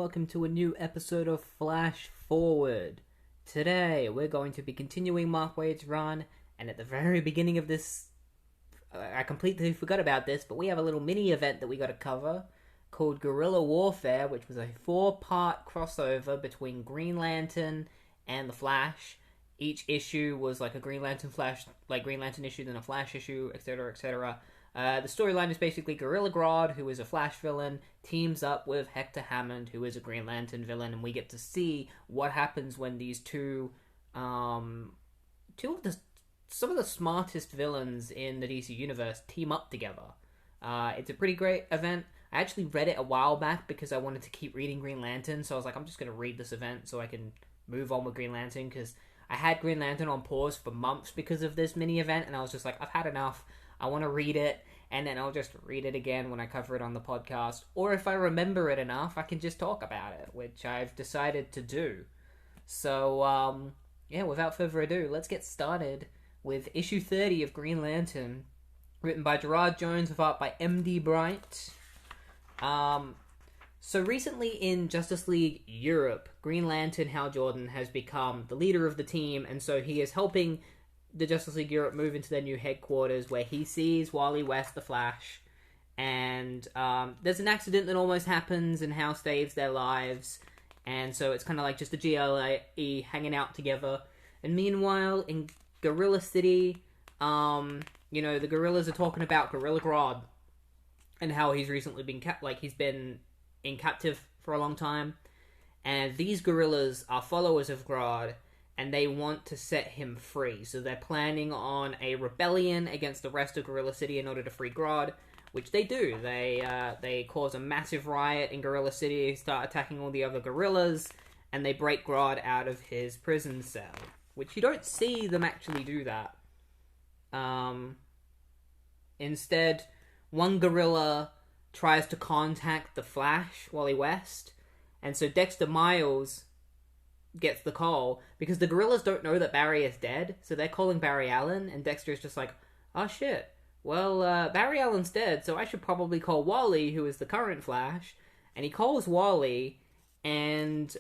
welcome to a new episode of Flash Forward. Today, we're going to be continuing Mark Waid's run, and at the very beginning of this, I completely forgot about this, but we have a little mini event that we got to cover called Guerrilla Warfare, which was a 4-part crossover between Green Lantern and the Flash. Each issue was like a Green Lantern issue, then a Flash issue, etc., etc. The storyline is basically Gorilla Grodd, who is a Flash villain, teams up with Hector Hammond, who is a Green Lantern villain, and we get to see what happens when these some of the smartest villains in the DC universe team up together. It's a pretty great event. I actually read it a while back because I wanted to keep reading Green Lantern, so I was like, I'm just going to read this event so I can move on with Green Lantern, because I had Green Lantern on pause for months because of this mini event, and I was just like, I've had enough. I want to read it, and then I'll just read it again when I cover it on the podcast. Or if I remember it enough, I can just talk about it, which I've decided to do. So, without further ado, let's get started with issue 30 of Green Lantern, written by Gerard Jones with art by M.D. Bright. So recently in Justice League Europe, Green Lantern Hal Jordan has become the leader of the team, and so he is helping the Justice League Europe move into their new headquarters, where he sees Wally West, the Flash, and there's an accident that almost happens, and Hal saves their lives, and so it's kind of like just the GLE hanging out together. And meanwhile, in Gorilla City, the gorillas are talking about Gorilla Grodd, and how he's recently been he's been in captive for a long time, and these gorillas are followers of Grodd, and they want to set him free. So they're planning on a rebellion against the rest of Gorilla City in order to free Grodd, which they do. They cause a massive riot in Gorilla City, start attacking all the other gorillas, and they break Grodd out of his prison cell, which you don't see them actually do that. Instead, one gorilla tries to contact the Flash, Wally West, and so Dexter Miles gets the call, because the gorillas don't know that Barry is dead, so they're calling Barry Allen, and Dexter is just like, oh shit, well, Barry Allen's dead, so I should probably call Wally, who is the current Flash, and he calls Wally, and,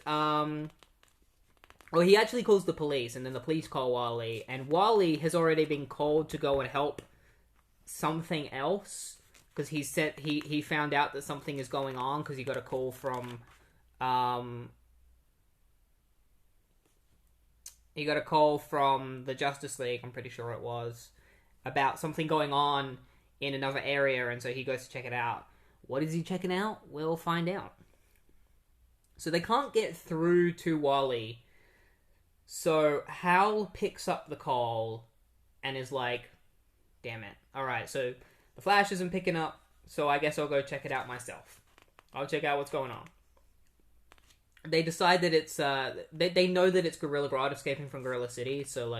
he actually calls the police, and then the police call Wally, and Wally has already been called to go and help something else, because he found out that something is going on, because he got a call from, he got a call from the Justice League, I'm pretty sure it was, about something going on in another area, and so he goes to check it out. What is he checking out? We'll find out. So they can't get through to Wally, so Hal picks up the call and is like, damn it. Alright, so the Flash isn't picking up, so I guess I'll go check it out myself. I'll check out what's going on. They decide that it's, they know that it's Gorilla Grodd escaping from Gorilla City, so,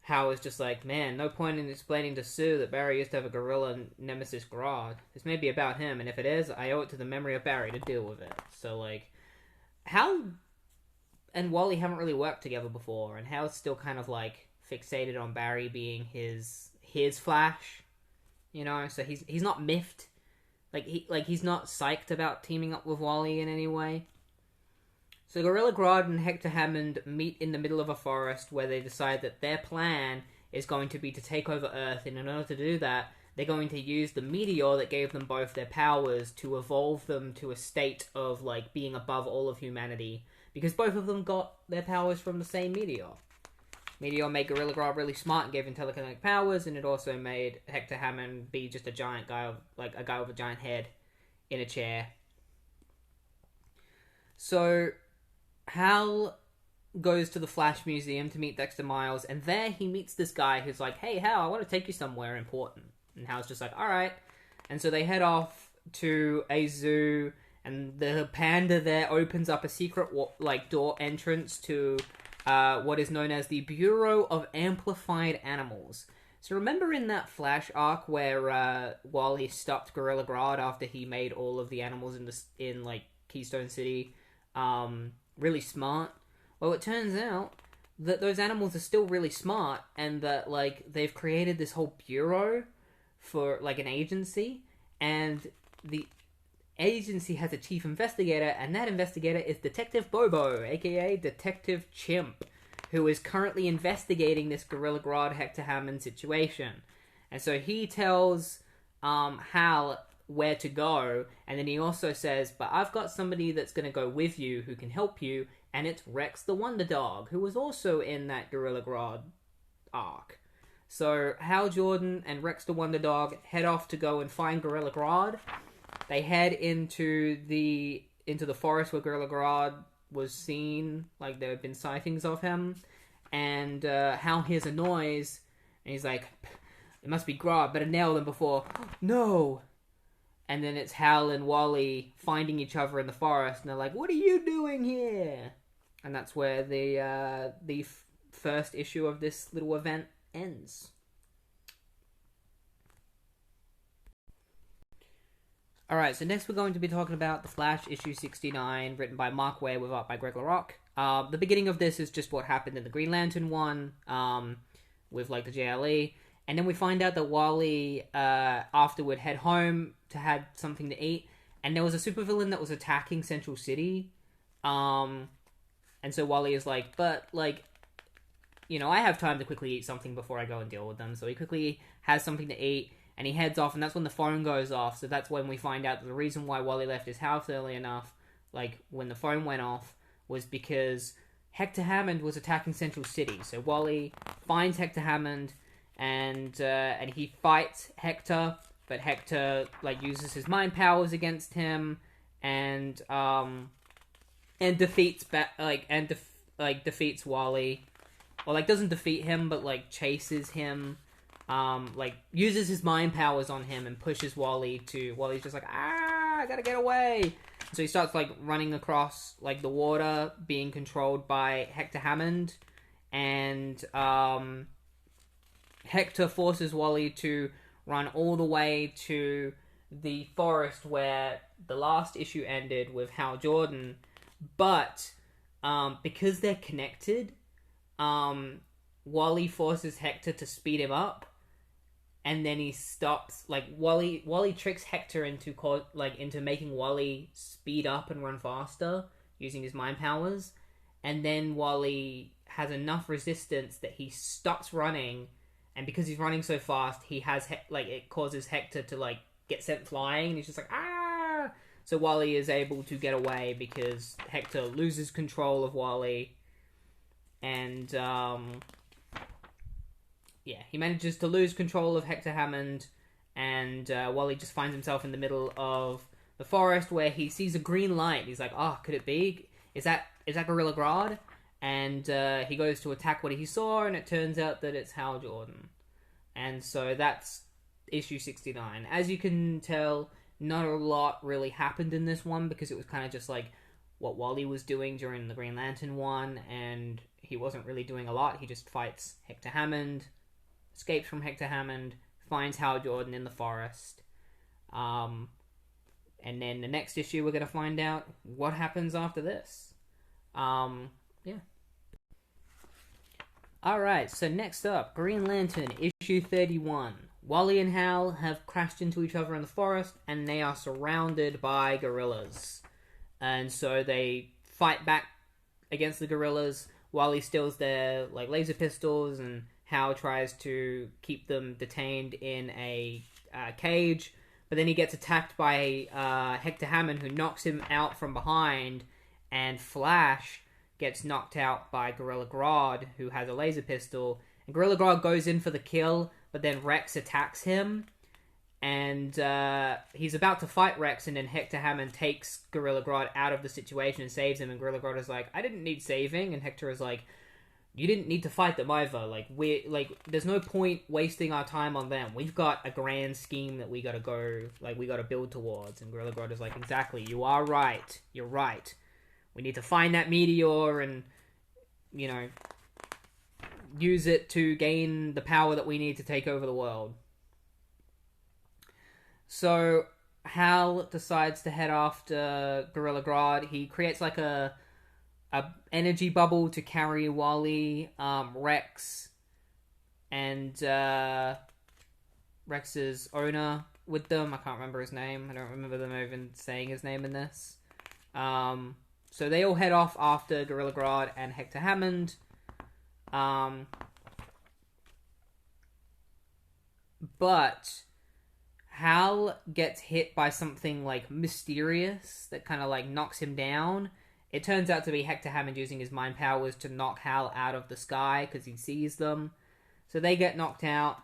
Hal is just like, man, no point in explaining to Sue that Barry used to have a gorilla nemesis Grodd. This may be about him, and if it is, I owe it to the memory of Barry to deal with it. So, Hal and Wally haven't really worked together before, and Hal's still kind of, fixated on Barry being his Flash, so he's not miffed. He's not psyched about teaming up with Wally in any way. So Gorilla Grodd and Hector Hammond meet in the middle of a forest, where they decide that their plan is going to be to take over Earth, and in order to do that, they're going to use the meteor that gave them both their powers to evolve them to a state of, being above all of humanity, because both of them got their powers from the same meteor. Meteor made Gorilla Grodd really smart and gave him telekinetic powers, and it also made Hector Hammond be just a giant guy, a guy with a giant head in a chair. So Hal goes to the Flash Museum to meet Dexter Miles, and there he meets this guy who's like, hey Hal, I want to take you somewhere important. And Hal's just like, alright. And so they head off to a zoo, and the panda there opens up a secret door entrance to what is known as the Bureau of Amplified Animals. So remember in that Flash arc where Wally stopped Gorilla Grodd after he made all of the animals in Keystone City really smart? Well, it turns out that those animals are still really smart, and that they've created this whole bureau for an agency, and the agency has a chief investigator, and that investigator is Detective Bobo, aka Detective Chimp, who is currently investigating this Gorilla Grodd Hector Hammond situation. And so he tells Hal where to go, and then he also says, but I've got somebody that's going to go with you who can help you, and it's Rex the Wonder Dog, who was also in that Gorilla Grodd arc. So Hal Jordan and Rex the Wonder Dog head off to go and find Gorilla Grodd. They head into the forest where Gorilla Grodd was seen, like there have been sightings of him, and Hal hears a noise, and he's like, it must be Grodd, better nail them before. No! And then it's Hal and Wally finding each other in the forest, and they're like, what are you doing here? And that's where the first issue of this little event ends. Alright, so next we're going to be talking about The Flash issue 69, written by Mark Waid with art by Greg LaRocque. The beginning of this is just what happened in the Green Lantern one, with like the JLE. And then we find out that Wally, afterward, head home to have something to eat. And there was a supervillain that was attacking Central City. And so Wally is like, but, like, you know, I have time to quickly eat something before I go and deal with them. So he quickly has something to eat, and he heads off, and that's when the phone goes off. So that's when we find out that the reason why Wally left his house early enough, like, when the phone went off, was because Hector Hammond was attacking Central City. So Wally finds Hector Hammond, and he fights Hector, but Hector, like, uses his mind powers against him, and defeats defeats Wally. Or, like, doesn't defeat him, but, like, chases him, like, uses his mind powers on him and pushes Wally to... Wally's just like, I gotta get away! So he starts, like, running across, like, the water, being controlled by Hector Hammond, and, Hector forces Wally to run all the way to the forest where the last issue ended with Hal Jordan, but, because they're connected... Wally forces Hector to speed him up, and then he stops. Like Wally tricks Hector into making Wally speed up and run faster using his mind powers, and then Wally has enough resistance that he stops running, and because he's running so fast, he has it causes Hector to like get sent flying, and he's just like ah. So Wally is able to get away because Hector loses control of Wally. And, he manages to lose control of Hector Hammond, and Wally just finds himself in the middle of the forest where he sees a green light. He's like, oh, could it be? Is that Gorilla Grodd? And he goes to attack what he saw, and it turns out that it's Hal Jordan. And so that's issue 69. As you can tell, not a lot really happened in this one, because it was kind of just like what Wally was doing during the Green Lantern one, and he wasn't really doing a lot. He just fights Hector Hammond, escapes from Hector Hammond, finds Hal Jordan in the forest. And then the next issue we're going to find out what happens after this. Alright, so next up, Green Lantern, issue 31. Wally and Hal have crashed into each other in the forest, and they are surrounded by gorillas. And so they fight back against the gorillas. Wally steals their laser pistols, and Hal tries to keep them detained in a cage. But then he gets attacked by Hector Hammond, who knocks him out from behind, and Flash gets knocked out by Gorilla Grodd, who has a laser pistol. And Gorilla Grodd goes in for the kill, but then Rex attacks him. And he's about to fight Rex, and then Hector Hammond takes Gorilla Grodd out of the situation and saves him. And Gorilla Grodd is like, I didn't need saving. And Hector is like, you didn't need to fight them either. There's no point wasting our time on them. We've got a grand scheme that we gotta build towards. And Gorilla Grodd is like, exactly, you are right. You're right. We need to find that meteor and, use it to gain the power that we need to take over the world. So Hal decides to head after Gorilla Grodd. He creates a energy bubble to carry Wally, Rex, and Rex's owner with them. I can't remember his name. I don't remember them even saying his name in this. So they all head off after Gorilla Grodd and Hector Hammond. But Hal gets hit by something like mysterious that kind of like knocks him down. It turns out to be Hector Hammond using his mind powers to knock Hal out of the sky because he sees them. So they get knocked out,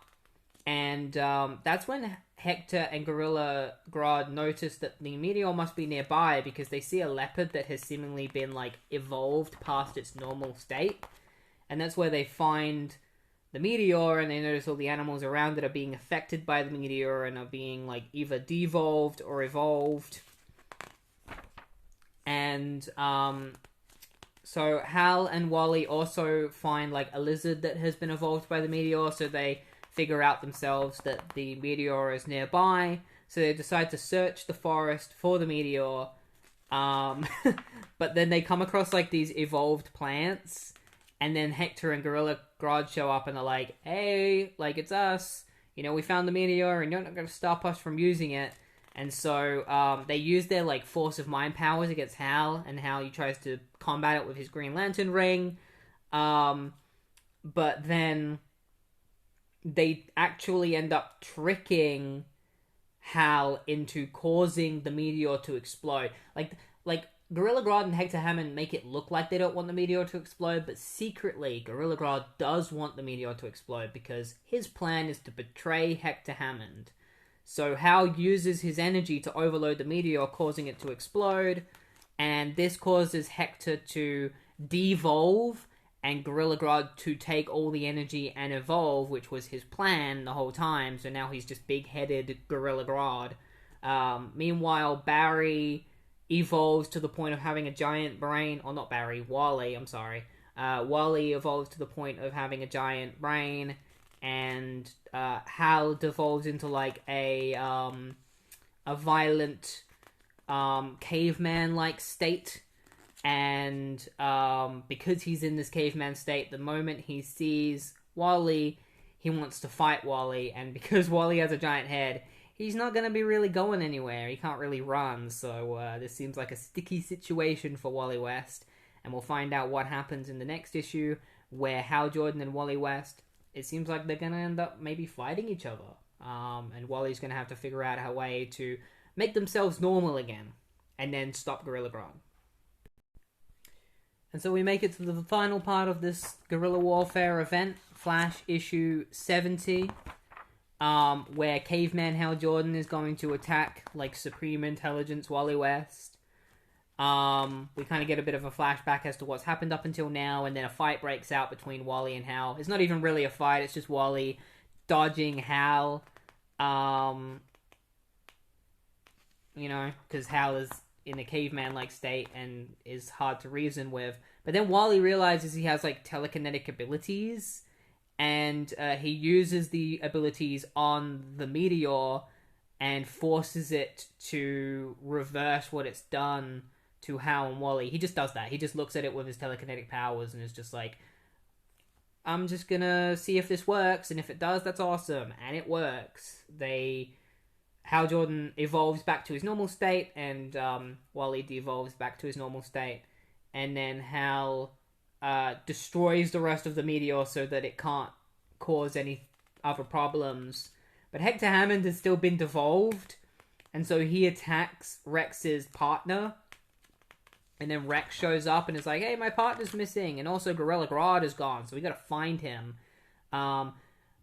and that's when Hector and Gorilla Grodd notice that the meteor must be nearby because they see a leopard that has seemingly been like evolved past its normal state, and that's where they find the meteor, and they notice all the animals around it are being affected by the meteor and are being like either devolved or evolved. And so Hal and Wally also find like a lizard that has been evolved by the meteor, so they figure out themselves that the meteor is nearby, so they decide to search the forest for the meteor. But then they come across like these evolved plants, and then Hector and Gorilla Grodd show up and they're like, hey, like, it's us, you know, we found the meteor and you're not going to stop us from using it. And so they use their like force of mind powers against Hal, and Hal he tries to combat it with his Green Lantern ring. But then they actually end up tricking Hal into causing the meteor to explode. Like Gorilla Grodd and Hector Hammond make it look like they don't want the meteor to explode, but secretly Gorilla Grodd does want the meteor to explode because his plan is to betray Hector Hammond. So Hal uses his energy to overload the meteor, causing it to explode, and this causes Hector to devolve and Gorilla Grodd to take all the energy and evolve, which was his plan the whole time. So now he's just big-headed Gorilla Grodd. Meanwhile, Barry evolves to the point of having a giant brain. Or not Barry, Wally, I'm sorry. Wally evolves to the point of having a giant brain, and Hal devolves into like a violent caveman-like state. And because he's in this caveman state, the moment he sees Wally, he wants to fight Wally, and because Wally has a giant head, he's not going to be really going anywhere. He can't really run, so this seems like a sticky situation for Wally West, and we'll find out what happens in the next issue, where Hal Jordan and Wally West, it seems like they're going to end up maybe fighting each other, and Wally's going to have to figure out a way to make themselves normal again, and then stop Gorilla Grodd. And so we make it to the final part of this guerrilla warfare event, Flash issue 70, where Caveman Hal Jordan is going to attack, like, Supreme Intelligence Wally West. We kind of get a bit of a flashback as to what's happened up until now, and then a fight breaks out between Wally and Hal. It's not even really a fight, it's just Wally dodging Hal, you know, because Hal is in a caveman-like state and is hard to reason with. But then Wally realizes he has, like, telekinetic abilities, and he uses the abilities on the meteor and forces it to reverse what it's done to Hal and Wally. He just does that. He just looks at it with his telekinetic powers and is just like, I'm just gonna see if this works, and if it does, that's awesome. And it works. Hal Jordan evolves back to his normal state, and Wally devolves back to his normal state. And then Hal destroys the rest of the meteor so that it can't cause any other problems. But Hector Hammond has still been devolved, and so he attacks Rex's partner. And then Rex shows up and is like, hey, my partner's missing, and also Gorilla Grodd is gone, so we gotta find him.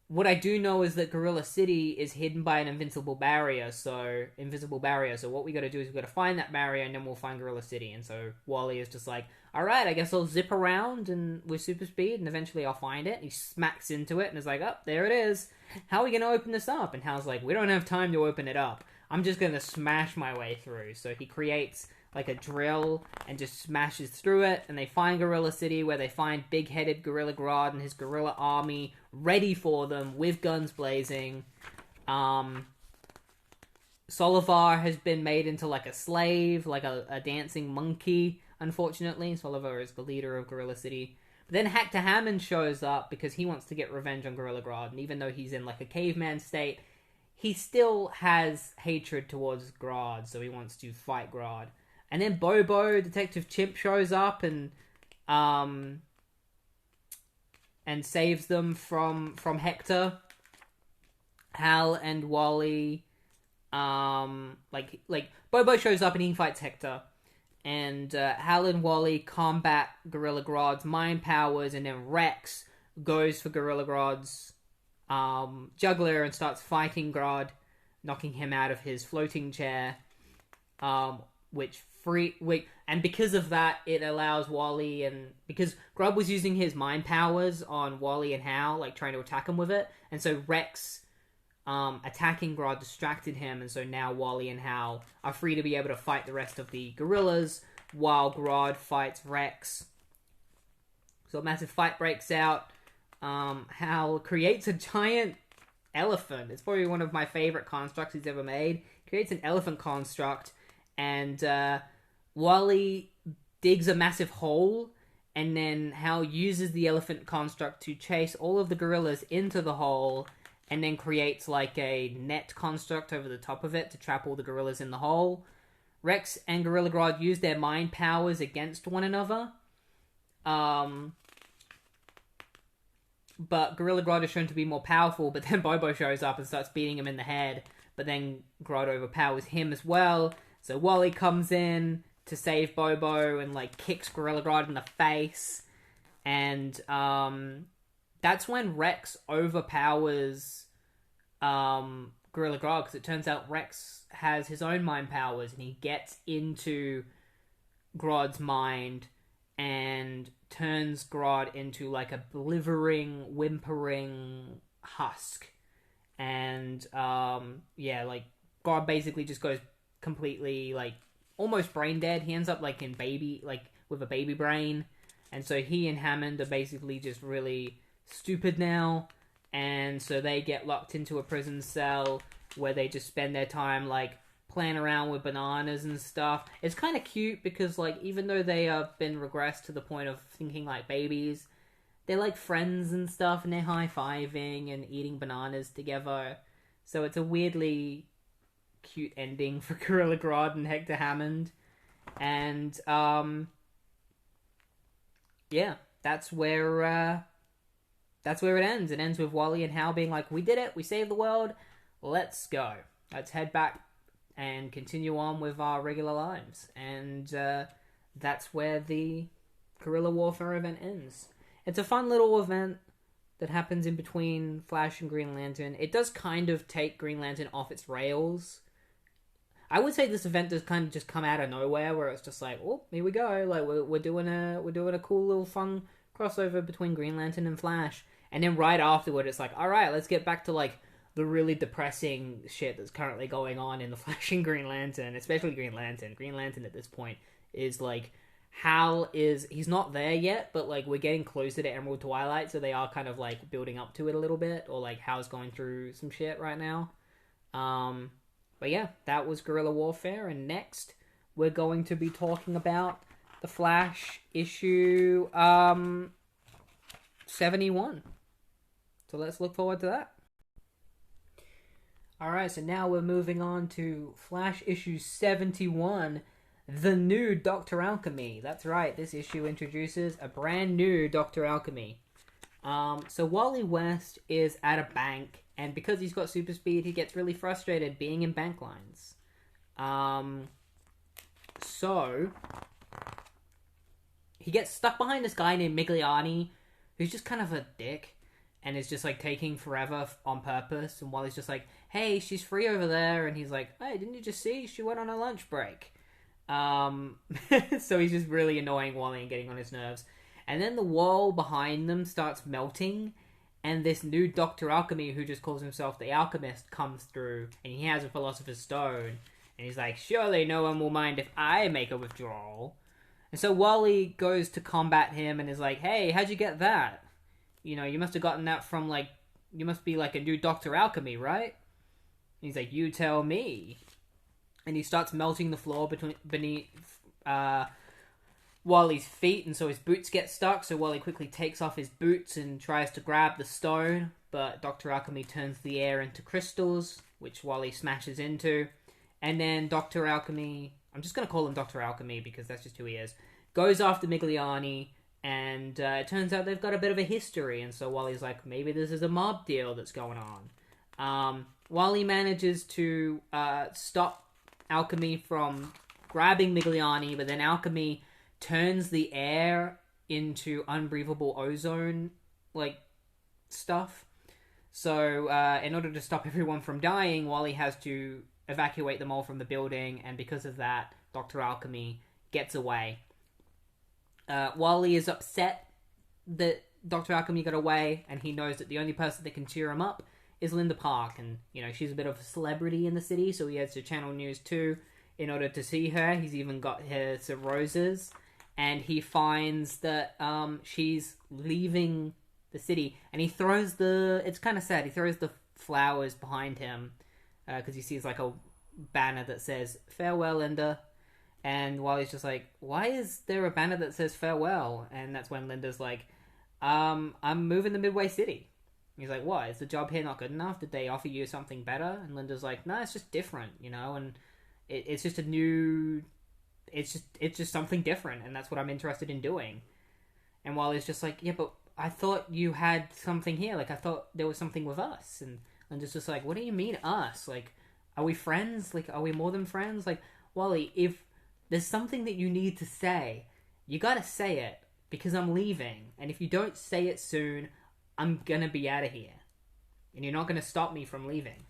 What I do know is that Gorilla City is hidden by an invisible barrier, so what we gotta do is we gotta find that barrier, and then we'll find Gorilla City. And so Wally is just like, alright, I guess I'll zip around and with super speed, and eventually I'll find it. And he smacks into it and is like, oh, there it is. How are we gonna open this up? And Hal's like, we don't have time to open it up. I'm just gonna smash my way through. So he creates like a drill and just smashes through it, and they find Gorilla City, where they find big-headed Gorilla Grodd and his gorilla army ready for them with guns blazing. Solivar has been made into like a slave, like a dancing monkey, unfortunately. Solivar is the leader of Gorilla City. But then Hector Hammond shows up because he wants to get revenge on Gorilla Grodd, and even though he's in like a caveman state, he still has hatred towards Grodd, so he wants to fight Grodd. And then Bobo, Detective Chimp, shows up and saves them from Hector. Hal and Wally, like Bobo shows up and he fights Hector, and Hal and Wally combat Gorilla Grodd's mind powers, and then Rex goes for Gorilla Grodd's juggler and starts fighting Grodd, knocking him out of his floating chair, and because of that, it allows Wally, and because Grodd was using his mind powers on Wally and Hal, like trying to attack him with it, and so Rex attacking Grodd distracted him, and so now Wally and Hal are free to be able to fight the rest of the gorillas while Grodd fights Rex. So a massive fight breaks out. Hal creates a giant elephant. It's probably one of my favorite constructs he's ever made. Creates an elephant construct, and Wally digs a massive hole, and then Hal uses the elephant construct to chase all of the gorillas into the hole, and then creates like a net construct over the top of it to trap all the gorillas in the hole. Rex and Gorilla Grodd use their mind powers against one another. But Gorilla Grodd is shown to be more powerful, but then Bobo shows up and starts beating him in the head. But then Grodd overpowers him as well. So Wally comes in to save Bobo and like kicks Gorilla Grodd in the face. And that's when Rex overpowers Gorilla Grodd, because it turns out Rex has his own mind powers, and he gets into Grodd's mind and turns Grodd into like a blithering, whimpering husk. And like Grodd basically just goes completely like almost brain dead. He ends up like with a baby brain, and so he and Hammond are basically just really stupid now, and so they get locked into a prison cell where they just spend their time like playing around with bananas and stuff. It's kind of cute because like even though they have been regressed to the point of thinking like babies, they're like friends and stuff, and they're high-fiving and eating bananas together. So it's a weirdly cute ending for Gorilla Grodd and Hector Hammond. And that's where it ends. It ends with Wally and Hal being like, we did it, we saved the world, let's go. Let's head back and continue on with our regular lives. And that's where the guerrilla warfare event ends. It's a fun little event that happens in between Flash and Green Lantern. It does kind of take Green Lantern off its rails. I would say this event does kind of just come out of nowhere, where it's just like, oh, here we go. Like we're doing a cool little fun crossover between Green Lantern and Flash. And then right afterward, it's like, all right, let's get back to like the really depressing shit that's currently going on in the Flash and Green Lantern, especially Green Lantern. Green Lantern at this point is like, he's not there yet, but like we're getting closer to Emerald Twilight, so they are kind of like building up to it a little bit, or like Hal's going through some shit right now. But yeah, that was Guerrilla Warfare, and next we're going to be talking about the Flash issue 71. So let's look forward to that. Alright, so now we're moving on to Flash issue 71, The New Dr. Alchemy. That's right, this issue introduces a brand new Dr. Alchemy. So Wally West is at a bank, and because he's got super speed, he gets really frustrated being in bank lines. So he gets stuck behind this guy named Migliani, who's just kind of a dick, and is just like taking forever on purpose. And Wally's just like, hey, she's free over there, and he's like, hey, didn't you just see? She went on a lunch break. So he's just really annoying Wally and getting on his nerves. And then the wall behind them starts melting, and this new Dr. Alchemy, who just calls himself the Alchemist, comes through, and he has a Philosopher's Stone. And he's like, surely no one will mind if I make a withdrawal. And so Wally goes to combat him and is like, hey, how'd you get that? You know, you must have gotten that from, like, you must be like a new Dr. Alchemy, right? And he's like, you tell me. And he starts melting the floor beneath Wally's feet, and so his boots get stuck, so Wally quickly takes off his boots and tries to grab the stone, but Dr. Alchemy turns the air into crystals, which Wally smashes into. And then Dr. Alchemy, I'm just going to call him Dr. Alchemy because that's just who he is, goes after Migliani, and it turns out they've got a bit of a history, and so Wally's like, maybe this is a mob deal that's going on. Wally manages to stop Alchemy from grabbing Migliani, but then Alchemy turns the air into unbreathable ozone, like, stuff. So, in order to stop everyone from dying, Wally has to evacuate them all from the building, and because of that, Dr. Alchemy gets away. Wally is upset that Dr. Alchemy got away, and he knows that the only person that can cheer him up is Linda Park, and, you know, she's a bit of a celebrity in the city, so he heads to Channel News 2 in order to see her. He's even got her some roses, and he finds that she's leaving the city, and he throws it's kind of sad, he throws the flowers behind him, because he sees like a banner that says, "Farewell, Linda." And Wally's just like, why is there a banner that says farewell? And that's when Linda's like, I'm moving to Midway City. And he's like, what? Is the job here not good enough? Did they offer you something better? And Linda's like, no, it's just different, you know, and it's just a new... It's just something different, and that's what I'm interested in doing. And Wally's just like, yeah, but I thought you had something here. Like, I thought there was something with us. And Linda's just like, what do you mean us? Like, are we friends? Like, are we more than friends? Like, Wally, if there's something that you need to say, you gotta say it, because I'm leaving. And if you don't say it soon, I'm gonna be out of here. And you're not gonna stop me from leaving.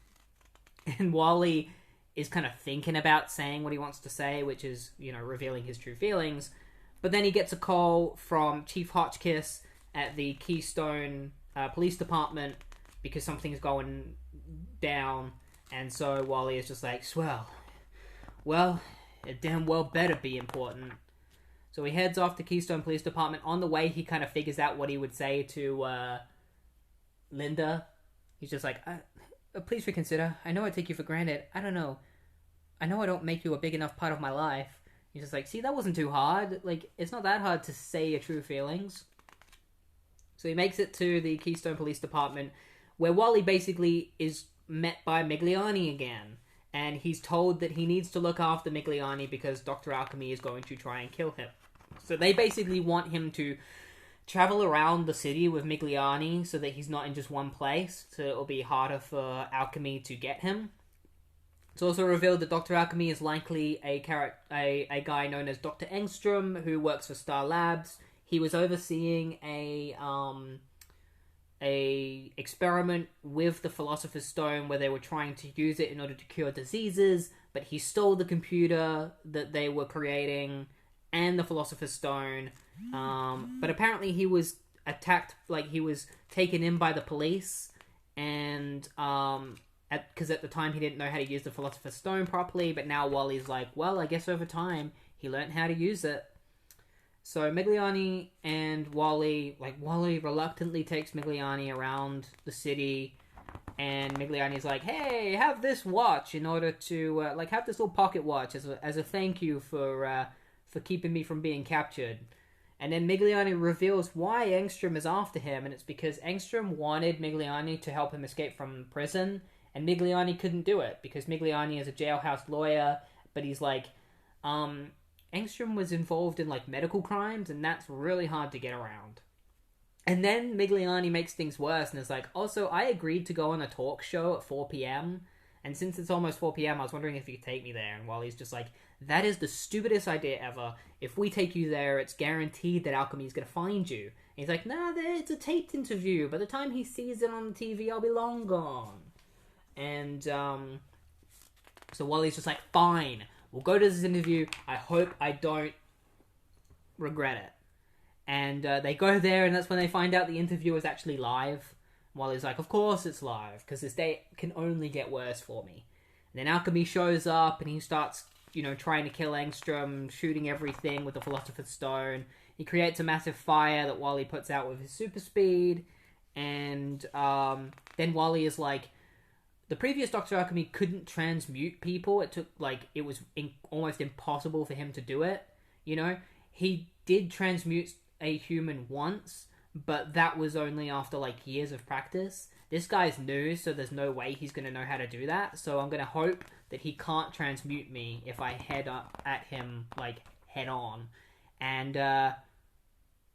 And Wally is kind of thinking about saying what he wants to say, which is, you know, revealing his true feelings. But then he gets a call from Chief Hotchkiss at the Keystone Police Department because something's going down. And so Wally is just like, swell. Well, it damn well better be important. So he heads off to Keystone Police Department. On the way, he kind of figures out what he would say to Linda. He's just like, please reconsider. I know I take you for granted. I don't know. I know I don't make you a big enough part of my life. He's just like, see, that wasn't too hard. Like, it's not that hard to say your true feelings. So he makes it to the Keystone Police Department, where Wally basically is met by Migliani again. And he's told that he needs to look after Migliani because Dr. Alchemy is going to try and kill him. So they basically want him to travel around the city with Migliani so that he's not in just one place, so it'll be harder for Alchemy to get him. It's also revealed that Dr. Alchemy is likely a guy known as Dr. Engstrom, who works for Star Labs. He was overseeing a experiment with the Philosopher's Stone where they were trying to use it in order to cure diseases, but he stole the computer that they were creating and the Philosopher's Stone. But apparently he was attacked, like he was taken in by the police, and because at the time he didn't know how to use the Philosopher's Stone properly, but now Wally's like, well, I guess over time he learned how to use it. So Migliani and Wally reluctantly takes Migliani around the city, and Migliani's like, hey, have this watch in order to, have this little pocket watch as a thank you for keeping me from being captured. And then Migliani reveals why Engstrom is after him, and it's because Engstrom wanted Migliani to help him escape from prison, and Migliani couldn't do it, because Migliani is a jailhouse lawyer, but he's like, Engstrom was involved in, medical crimes, and that's really hard to get around. And then Migliani makes things worse, and is like, also, I agreed to go on a talk show at 4 p.m., and since it's almost 4 p.m., I was wondering if you could take me there. And Wally's just like, that is the stupidest idea ever. If we take you there, it's guaranteed that Alchemy's going to find you. And he's like, nah, it's a taped interview. By the time he sees it on the TV, I'll be long gone. And so Wally's just like, fine, we'll go to this interview. I hope I don't regret it. And they go there, and that's when they find out the interview is actually live. Wally's like, of course it's live, because this day can only get worse for me. And then Alchemy shows up, and he starts, trying to kill Engstrom, shooting everything with the Philosopher's Stone. He creates a massive fire that Wally puts out with his super speed. And then Wally is like, the previous Dr. Alchemy couldn't transmute people. It took, it was almost impossible for him to do it, He did transmute a human once, but that was only after, years of practice. this guy's new, so there's no way he's going to know how to do that. So I'm going to hope that he can't transmute me if I head up at him, like, head on. And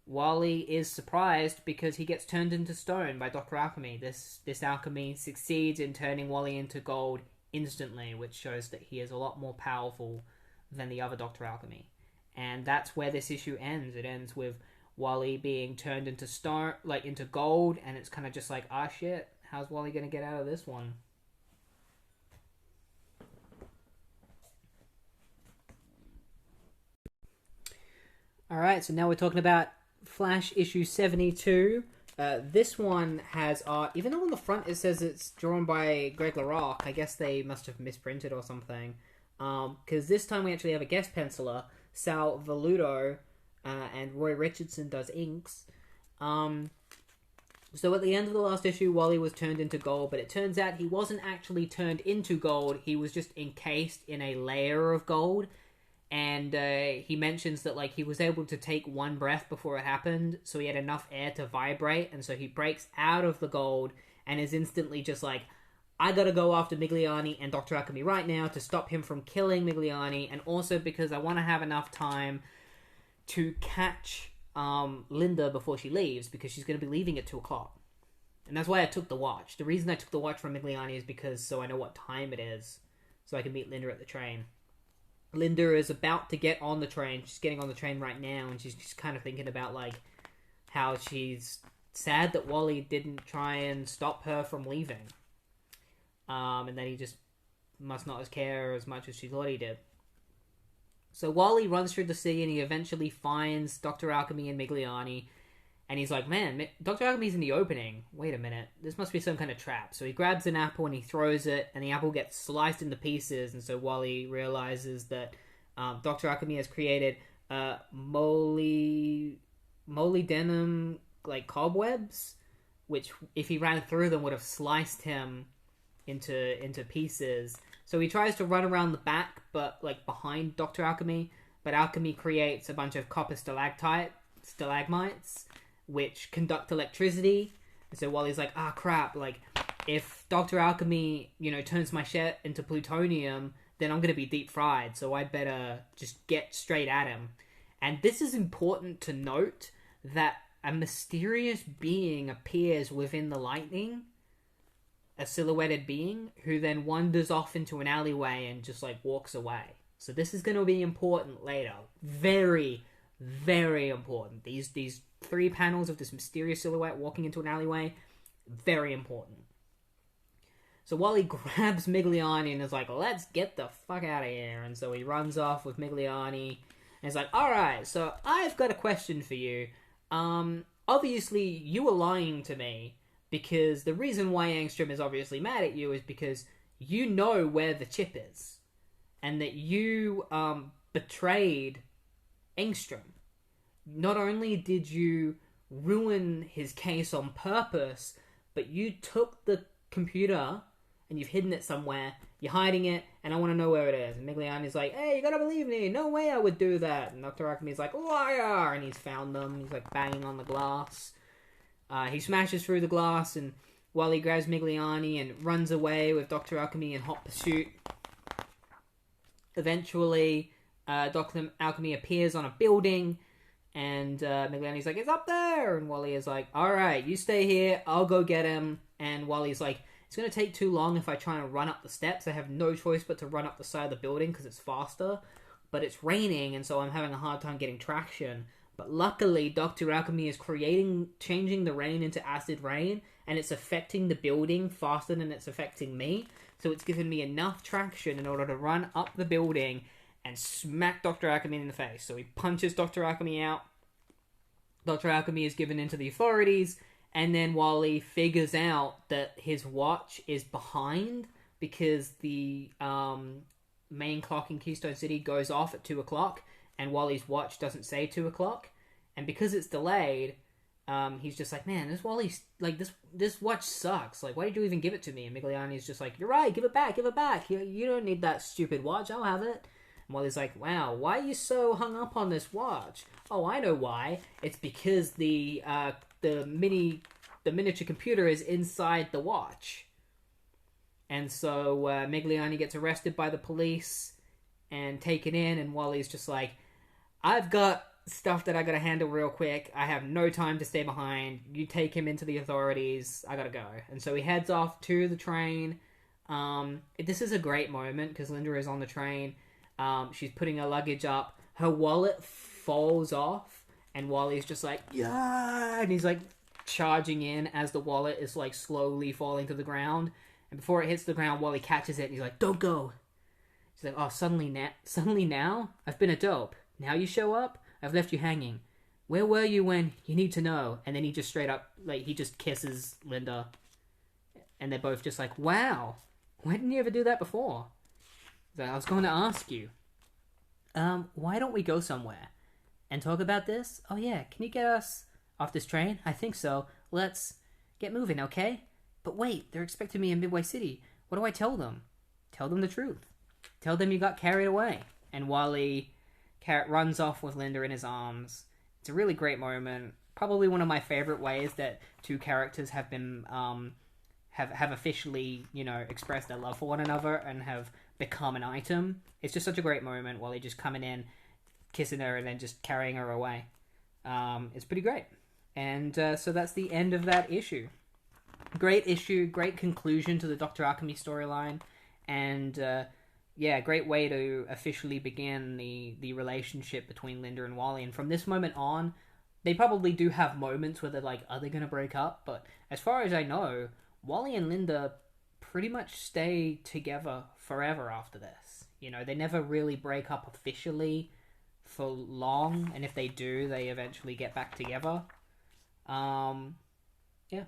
Wally is surprised because he gets turned into stone by Dr. Alchemy. This alchemy succeeds in turning Wally into gold instantly, which shows that he is a lot more powerful than the other Dr. Alchemy. And that's where this issue ends. It ends with Wally being turned into stone, like into gold, and it's kind of just like, ah, shit, how's Wally gonna get out of this one? Alright, so now we're talking about Flash issue 72. This one has art, even though on the front it says it's drawn by Greg LaRocque, I guess they must have misprinted or something. Because this time we actually have a guest penciler, Sal Velluto, and Roy Richardson does inks. So at the end of the last issue, Wally was turned into gold, but it turns out he wasn't actually turned into gold, he was just encased in a layer of gold. And he mentions that, like, he was able to take one breath before it happened, so he had enough air to vibrate, and so he breaks out of the gold and is instantly just like, I gotta go after Migliani and Dr. Alchemy right now to stop him from killing Migliani, and also because I want to have enough time to catch Linda before she leaves, because she's going to be leaving at 2 o'clock. And that's why I took the watch. The reason I took the watch from Migliani is because so I know what time it is, so I can meet Linda at the train. Linda is about to get on the train. She's getting on the train right now, and she's just kind of thinking about, like, how she's sad that Wally didn't try and stop her from leaving. And that he just must not care as much as she thought he did. So Wally runs through the city, and he eventually finds Dr. Alchemy and Migliani, and he's like, man, Dr. Alchemy's in the opening. Wait a minute, this must be some kind of trap. So he grabs an apple and he throws it, and the apple gets sliced into pieces, and so Wally realizes that Dr. Alchemy has created molybdenum, like, cobwebs, which, if he ran through them, would have sliced him into pieces. So he tries to run around the back, but, like, behind Dr. Alchemy, but Alchemy creates a bunch of copper stalagmites, which conduct electricity. And so Wally's like, ah, crap, like, if Dr. Alchemy, turns my shit into plutonium, then I'm gonna be deep fried, so I'd better just get straight at him. And this is important to note, that a mysterious being appears within the lightning, a silhouetted being, who then wanders off into an alleyway and just, like, walks away. So this is going to be important later. Very, very important. These 3 panels of this mysterious silhouette walking into an alleyway, very important. So Wally grabs Migliani and is like, let's get the fuck out of here. And so he runs off with Migliani and is like, alright, so I've got a question for you. Obviously, you were lying to me, because the reason why Angstrom is obviously mad at you is because you know where the chip is. And that you betrayed Angstrom. Not only did you ruin his case on purpose, but you took the computer and you've hidden it somewhere. You're hiding it, and I want to know where it is. And Migliani's like, hey, you gotta believe me. No way I would do that. And Dr. Alchemy's like, liar! And he's found them. He's, like, banging on the glass. He smashes through the glass, and Wally grabs Migliani and runs away with Dr. Alchemy in hot pursuit. Eventually, Dr. Alchemy appears on a building, and Migliani's like, it's up there! And Wally is like, alright, you stay here, I'll go get him. And Wally's like, it's going to take too long if I try and run up the steps. I have no choice but to run up the side of the building because it's faster. But it's raining, and so I'm having a hard time getting traction. But luckily, Dr. Alchemy is changing the rain into acid rain, and it's affecting the building faster than it's affecting me. So it's given me enough traction in order to run up the building and smack Dr. Alchemy in the face. So he punches Dr. Alchemy out. Dr. Alchemy is given into the authorities, and then Wally figures out that his watch is behind because the main clock in Keystone City goes off at 2 o'clock, and Wally's watch doesn't say 2 o'clock. And because it's delayed, he's just like, man, this Wally's, like, this watch sucks. Like, why did you even give it to me? And Migliani's just like, you're right, give it back. You don't need that stupid watch, I'll have it. And Wally's like, wow, why are you so hung up on this watch? Oh, I know why. It's because the mini the miniature computer is inside the watch. And so Migliani gets arrested by the police and taken in, and Wally's just like, I've got stuff that I gotta handle real quick. I have no time to stay behind. You take him into the authorities. I gotta go. And so he heads off to the train. This is a great moment because Linda is on the train. She's putting her luggage up. Her wallet falls off, and Wally's just like, yeah, and he's like charging in as the wallet is like slowly falling to the ground. And before it hits the ground, Wally catches it and he's like, don't go. He's like, oh, suddenly now? I've been a dope. Now you show up? I've left you hanging. Where were you when you need to know? And then he just straight up, like, he just kisses Linda. And they're both just like, wow, why didn't you ever do that before? He's like, I was going to ask you. Why don't we go somewhere and talk about this? Oh yeah, can you get us off this train? I think so. Let's get moving, okay? But wait, they're expecting me in Midway City. What do I tell them? Tell them the truth. Tell them you got carried away. And Wally runs off with Linda in his arms. It's a really great moment. Probably one of my favorite ways that two characters have been have officially, expressed their love for one another and have become an item. It's just such a great moment. Wally just coming in, kissing her, and then just carrying her away. It's pretty great. And so that's the end of that issue. Great issue, great conclusion to the Dr. Alchemy storyline, and great way to officially begin the relationship between Linda and Wally. And from this moment on, they probably do have moments where they're like, are they going to break up? But as far as I know, Wally and Linda pretty much stay together forever after this. They never really break up officially for long, and if they do, they eventually get back together. Yeah.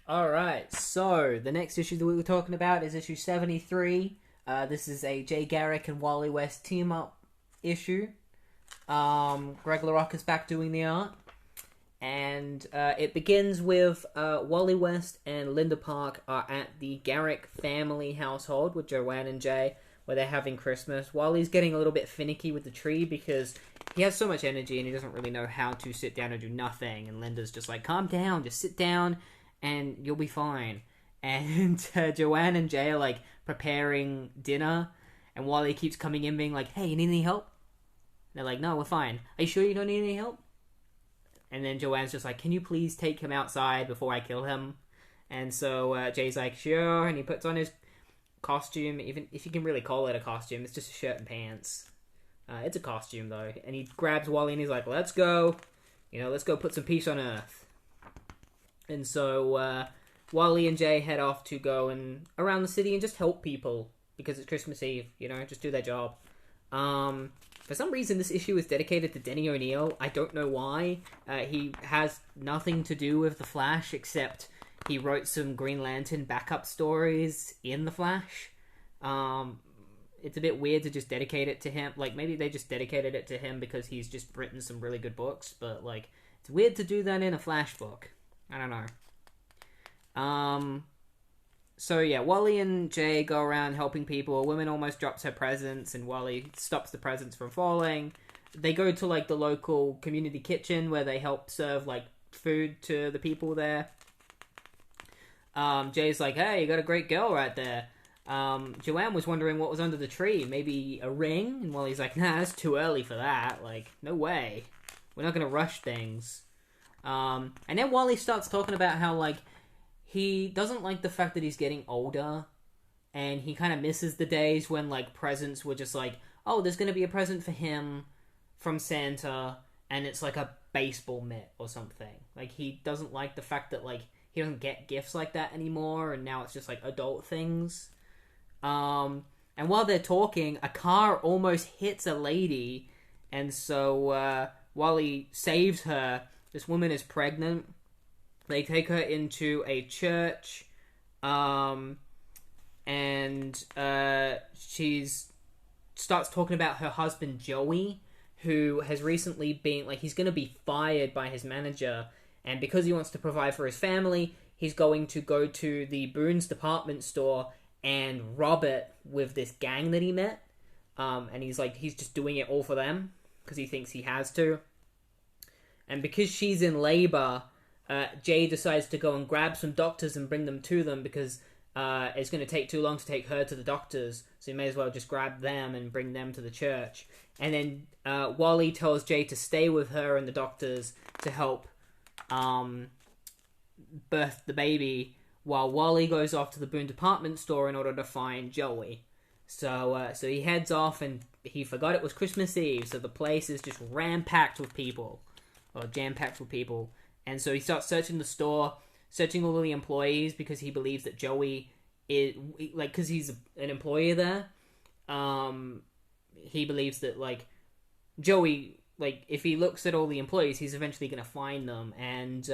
Alright, so the next issue that we were talking about is issue 73. This is a Jay Garrick and Wally West team-up issue. Greg LaRocque is back doing the art. And it begins with Wally West and Linda Park are at the Garrick family household with Joanne and Jay, where they're having Christmas. Wally's getting a little bit finicky with the tree because he has so much energy and he doesn't really know how to sit down and do nothing. And Linda's just like, calm down, just sit down and you'll be fine. And Joanne and Jay are like preparing dinner, and Wally keeps coming in being like, hey, you need any help? And they're like, no, we're fine. Are you sure you don't need any help? And then Joanne's just like, can you please take him outside before I kill him? And so Jay's like, sure, and he puts on his costume, even if you can really call it a costume. It's just a shirt and pants. It's a costume, though. And he grabs Wally and he's like, let's go. Let's go put some peace on Earth. And so Wally and Jay head off to go and around the city and just help people because it's Christmas Eve, just do their job. For some reason, this issue is dedicated to Denny O'Neil. I don't know why. He has nothing to do with The Flash, except he wrote some Green Lantern backup stories in The Flash. It's a bit weird to just dedicate it to him. Like, maybe they just dedicated it to him because he's just written some really good books, but, like, it's weird to do that in a Flash book. I don't know. So yeah, Wally and Jay go around helping people. A woman almost drops her presents, and Wally stops the presents from falling. They go to like the local community kitchen where they help serve like food to the people there. Jay's like, hey, you got a great girl right there. Joanne was wondering what was under the tree. Maybe a ring? And Wally's like, nah, it's too early for that. Like, no way. We're not gonna rush things. And then Wally starts talking about how like he doesn't like the fact that he's getting older, and he kind of misses the days when, like, presents were just like, oh, there's going to be a present for him from Santa, and it's, like, a baseball mitt or something. Like, he doesn't like the fact that, like, he doesn't get gifts like that anymore, and now it's just, like, adult things. And while they're talking, a car almost hits a lady, and so Wally saves her. This woman is pregnant. They take her into a church, and she starts talking about her husband, Joey, who has recently been, like, he's going to be fired by his manager, and because he wants to provide for his family, he's going to go to the Boone's department store and rob it with this gang that he met, and he's just doing it all for them, because he thinks he has to. And because she's in labor, Jay decides to go and grab some doctors and bring them to them because it's going to take too long to take her to the doctors. So he may as well just grab them and bring them to the church. And then Wally tells Jay to stay with her and the doctors to help birth the baby, while Wally goes off to the Boone department store in order to find Joey. So he heads off, and he forgot it was Christmas Eve, so the place is just ram-packed with people. Or jam-packed with people. And so he starts searching the store, searching all the employees, because he believes that Joey is... Like, because he's an employee there, he believes that, like, Joey... Like, if he looks at all the employees, he's eventually going to find them. And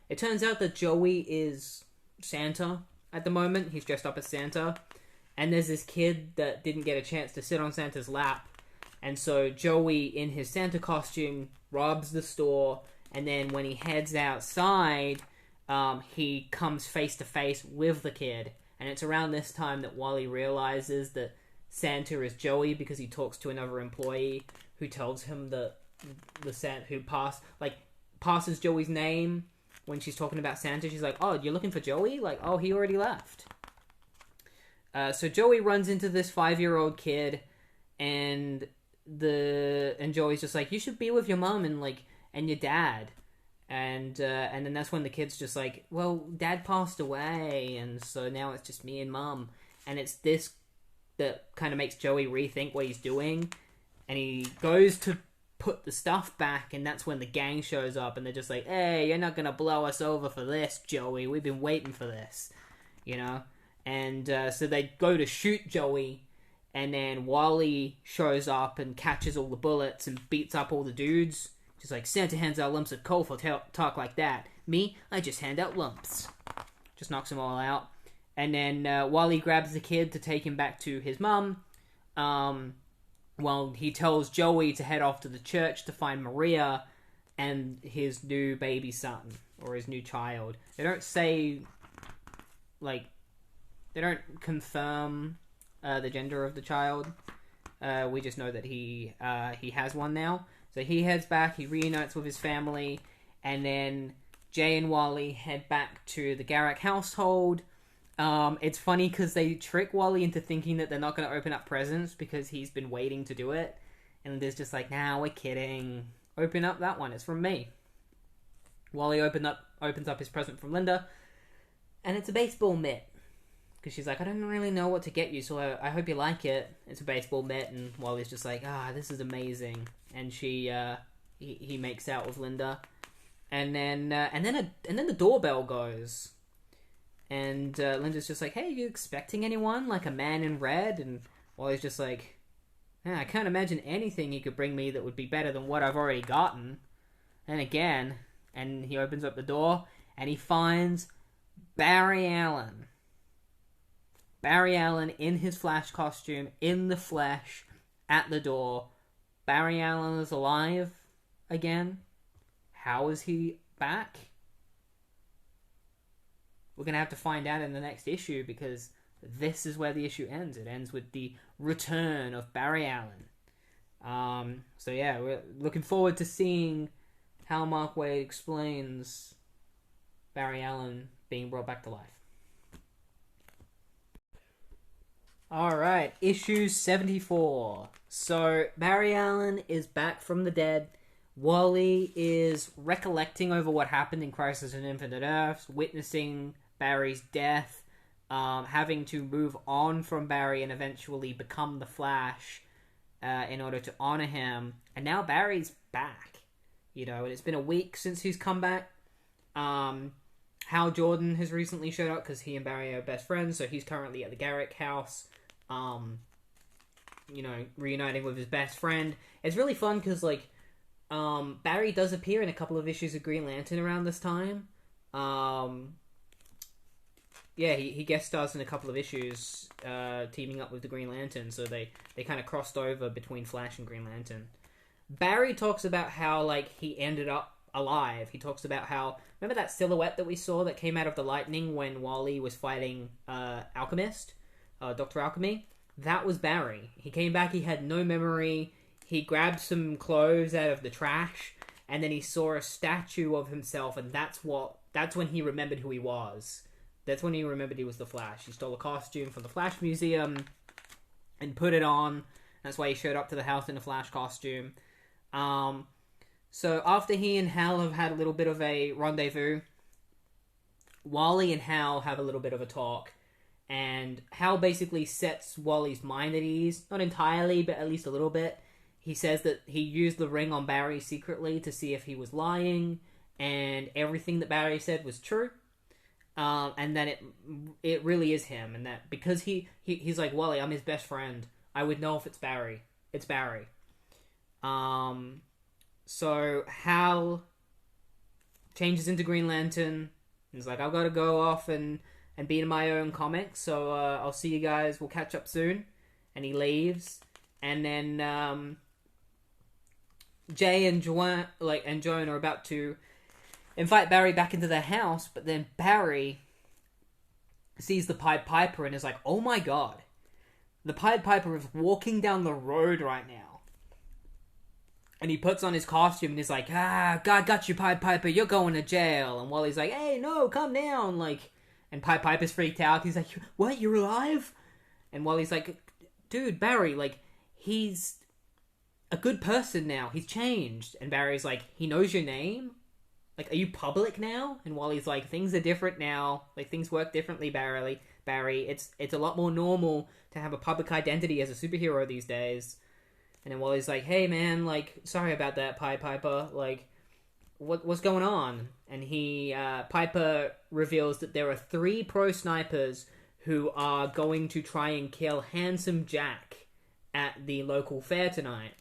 it turns out that Joey is Santa at the moment. He's dressed up as Santa. And there's this kid that didn't get a chance to sit on Santa's lap. And so Joey, in his Santa costume, robs the store. And then when he heads outside, he comes face to face with the kid. And it's around this time that Wally realizes that Santa is Joey, because he talks to another employee who tells him that the Santa who passes Joey's name when she's talking about Santa. She's like, "Oh, you're looking for Joey?" Like, "Oh, he already left." So Joey runs into this 5-year-old kid, and Joey's just like, "You should be with your mom and your dad." And then that's when the kid's just like, "Well, Dad passed away, and so now it's just me and Mom." And it's this that kind of makes Joey rethink what he's doing. And he goes to put the stuff back, and that's when the gang shows up, and they're just like, "Hey, you're not gonna blow us over for this, Joey. We've been waiting for this," you know? And so they go to shoot Joey, and then Wally shows up and catches all the bullets and beats up all the dudes. Just like, "Santa hands out lumps of coal for talk like that. Me, I just hand out lumps." Just knocks them all out. And then Wally grabs the kid to take him back to his mum. Well, he tells Joey to head off to the church to find Maria and his new baby son, or his new child. They don't say, like, they don't confirm the gender of the child. We just know that he has one now. So he heads back, he reunites with his family, and then Jay and Wally head back to the Garrick household. It's funny because they trick Wally into thinking that they're not going to open up presents because he's been waiting to do it. And Linda's just like, "Nah, we're kidding. Open up that one. It's from me." Wally opens up his present from Linda, and it's a baseball mitt. Because she's like, "I don't really know what to get you, so I hope you like it." It's a baseball mitt, and Wally's just like, "This is amazing." And he makes out with Linda. And then the doorbell goes. And Linda's just like, "Hey, are you expecting anyone? Like a man in red?" And Wally's just like, "I can't imagine anything you could bring me that would be better than what I've already gotten." And he opens up the door, and he finds Barry Allen. Barry Allen in his Flash costume, in the flesh, at the door. Barry Allen is alive again. How is he back? We're going to have to find out in the next issue, because this is where the issue ends. It ends with the return of Barry Allen. So yeah, we're looking forward to seeing how Mark Waid explains Barry Allen being brought back to life. Alright, issue 74. So, Barry Allen is back from the dead. Wally is recollecting over what happened in Crisis on Infinite Earths, witnessing Barry's death, having to move on from Barry and eventually become the Flash in order to honor him. And now Barry's back, and it's been a week since he's come back. Hal Jordan has recently showed up because he and Barry are best friends, so he's currently at the Garrick house, reuniting with his best friend. It's really fun because, Barry does appear in a couple of issues of Green Lantern around this time. He guest stars in a couple of issues, teaming up with the Green Lantern, so they kind of crossed over between Flash and Green Lantern. Barry talks about how, he ended up alive. He talks about how, remember that silhouette that we saw that came out of the lightning when Wally was fighting Alchemist, Dr. Alchemy? That was Barry. He came back, he had no memory, he grabbed some clothes out of the trash, and then he saw a statue of himself, and that's when he remembered who he was. That's when he remembered he was the Flash. He stole a costume from the Flash Museum and put it on. That's why he showed up to the house in a Flash costume. So after he and Hal have had a little bit of a rendezvous, Wally and Hal have a little bit of a talk. And Hal basically sets Wally's mind at ease. Not entirely, but at least a little bit. He says that he used the ring on Barry secretly to see if he was lying. And everything that Barry said was true. And that it really is him. And that because he's like, Wally, I'm his best friend. I would know if it's Barry. It's Barry. So Hal changes into Green Lantern. He's like, I've got to go off and be in my own comic. So I'll see you guys. We'll catch up soon. And he leaves. And then Jay and Joan are about to invite Barry back into their house. But then Barry sees the Pied Piper and is like, oh my god. The Pied Piper is walking down the road right now. And he puts on his costume and he's like, God got you, Pied Piper, you're going to jail. And Wally's like, hey, no, calm down. And Pied Piper's freaked out. He's like, what, you're alive? And Wally's like, dude, Barry, he's a good person now. He's changed. And Barry's like, he knows your name? Are you public now? And Wally's like, things are different now. Things work differently, Barry. It's a lot more normal to have a public identity as a superhero these days. And then Wally's like, hey man, sorry about that, Pied Piper. What's going on? And Piper reveals that there are 3 pro snipers who are going to try and kill Handsome Jack at the local fair tonight.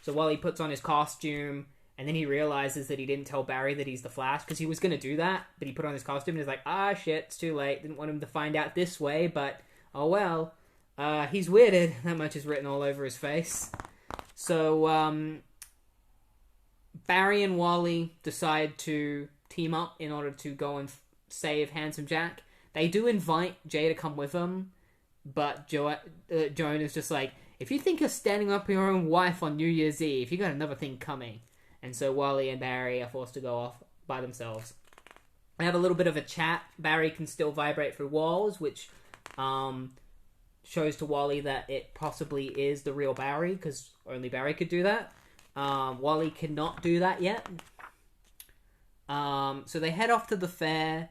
So Wally puts on his costume, and then he realizes that he didn't tell Barry that he's the Flash, because he was going to do that, but he put on his costume and he's like, shit, it's too late. Didn't want him to find out this way, but oh well. He's weirded. That much is written all over his face. So, Barry and Wally decide to team up in order to go and save Handsome Jack. They do invite Jay to come with them, but Joan is just like, if you think you're standing up for your own wife on New Year's Eve, you got another thing coming. And so Wally and Barry are forced to go off by themselves. They have a little bit of a chat. Barry can still vibrate through walls, which shows to Wally that it possibly is the real Barry, because only Barry could do that. Wally cannot do that yet. So they head off to the fair,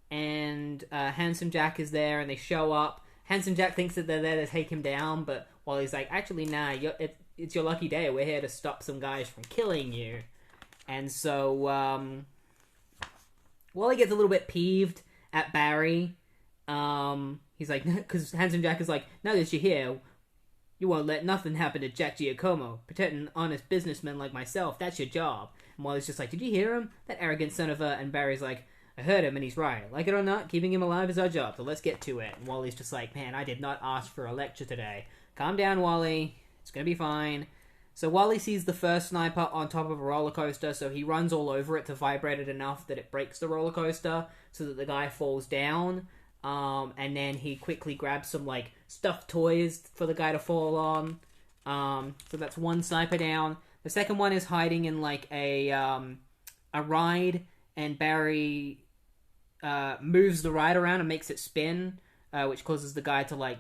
and Handsome Jack is there, and they show up. Handsome Jack thinks that they're there to take him down, but Wally's like, actually, nah, it's your lucky day. We're here to stop some guys from killing you. And so Wally gets a little bit peeved at Barry. He's like, because Handsome Jack is like, now that you're here, you won't let nothing happen to Jack Giacomo. Protecting an honest businessman like myself, that's your job. And Wally's just like, did you hear him? That arrogant son of a... And Barry's like, I heard him and he's right. Like it or not, keeping him alive is our job, so let's get to it. And Wally's just like, man, I did not ask for a lecture today. Calm down, Wally. It's gonna be fine. So Wally sees the first sniper on top of a roller coaster, so he runs all over it to vibrate it enough that it breaks the roller coaster, so that the guy falls down. And then he quickly grabs some stuffed toys for the guy to fall on. So that's one sniper down. The second one is hiding in a ride, and Barry moves the ride around and makes it spin, which causes the guy to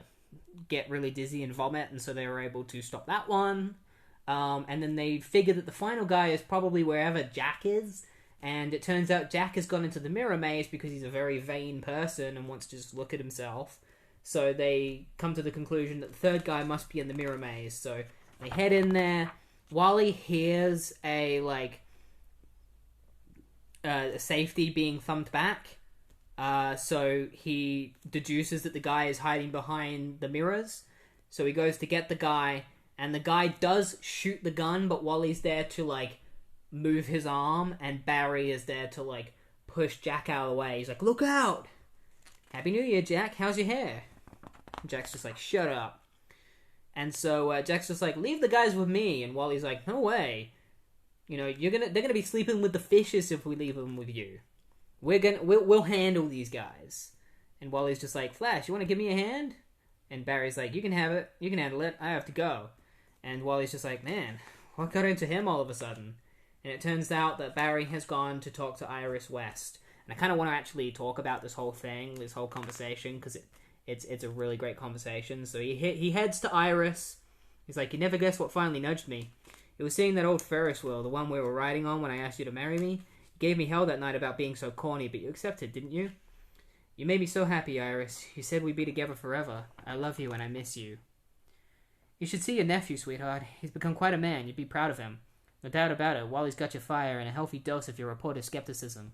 get really dizzy and vomit, and so they were able to stop that one. And then they figure that the final guy is probably wherever Jack is. And it turns out Jack has gone into the mirror maze because he's a very vain person and wants to just look at himself. So they come to the conclusion that the third guy must be in the mirror maze. So they head in there. Wally hears a safety being thumped back. So he deduces that the guy is hiding behind the mirrors. So he goes to get the guy, and the guy does shoot the gun, but Wally's there to move his arm, and Barry is there to push Jack out of the way. He's like, look out! Happy New Year, Jack. How's your hair? And Jack's just like, shut up. And so Jack's just like, leave the guys with me. And Wally's like, no way. They're gonna be sleeping with the fishes if we leave them with you. We'll handle these guys. And Wally's just like, Flash, you want to give me a hand? And Barry's like, you can have it. You can handle it. I have to go. And Wally's just like, man, what got into him all of a sudden? And it turns out that Barry has gone to talk to Iris West. And I kind of want to actually talk about this whole thing, this whole conversation, because it's a really great conversation. So he heads to Iris. He's like, "You never guess what finally nudged me. It was seeing that old Ferris wheel, the one we were riding on when I asked you to marry me. You gave me hell that night about being so corny, but you accepted, didn't you? You made me so happy, Iris. You said we'd be together forever. I love you and I miss you. You should see your nephew, sweetheart. He's become quite a man. You'd be proud of him. No doubt about it, Wally's got your fire and a healthy dose of your reporter's skepticism.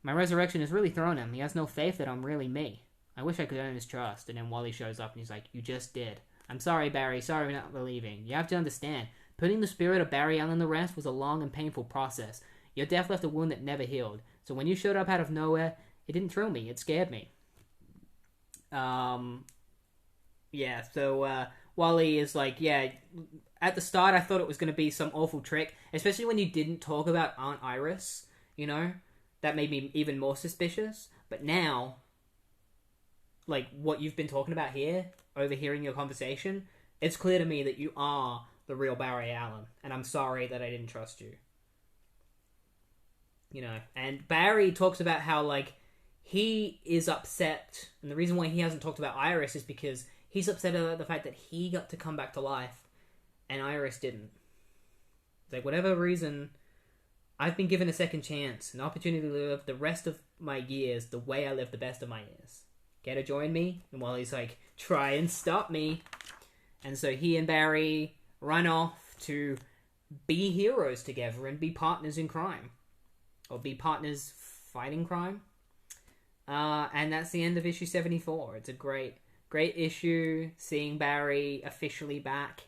My resurrection has really thrown him. He has no faith that I'm really me. I wish I could earn his trust." And then Wally shows up and he's like, "You just did. I'm sorry, Barry. Sorry for not believing. You have to understand. Putting the spirit of Barry Allen to rest was a long and painful process. Your death left a wound that never healed. So when you showed up out of nowhere, it didn't thrill me. It scared me." So Wally is like, "Yeah, at the start I thought it was going to be some awful trick, especially when you didn't talk about Aunt Iris, you know? That made me even more suspicious. But now, like, what you've been talking about here, overhearing your conversation, it's clear to me that you are the real Barry Allen, and I'm sorry that I didn't trust you." You know, and Barry talks about how, like, he is upset, and the reason why he hasn't talked about Iris is because he's upset about the fact that he got to come back to life, and Iris didn't. Like, whatever reason, I've been given a second chance, an opportunity to live the rest of my years the way I lived the best of my years. Care to join me? And Wally's like, "Try and stop me." And so he and Barry run off to be heroes together and be partners in crime. Or be partners fighting crime. And that's the end of issue 74. It's a great issue, seeing Barry officially back.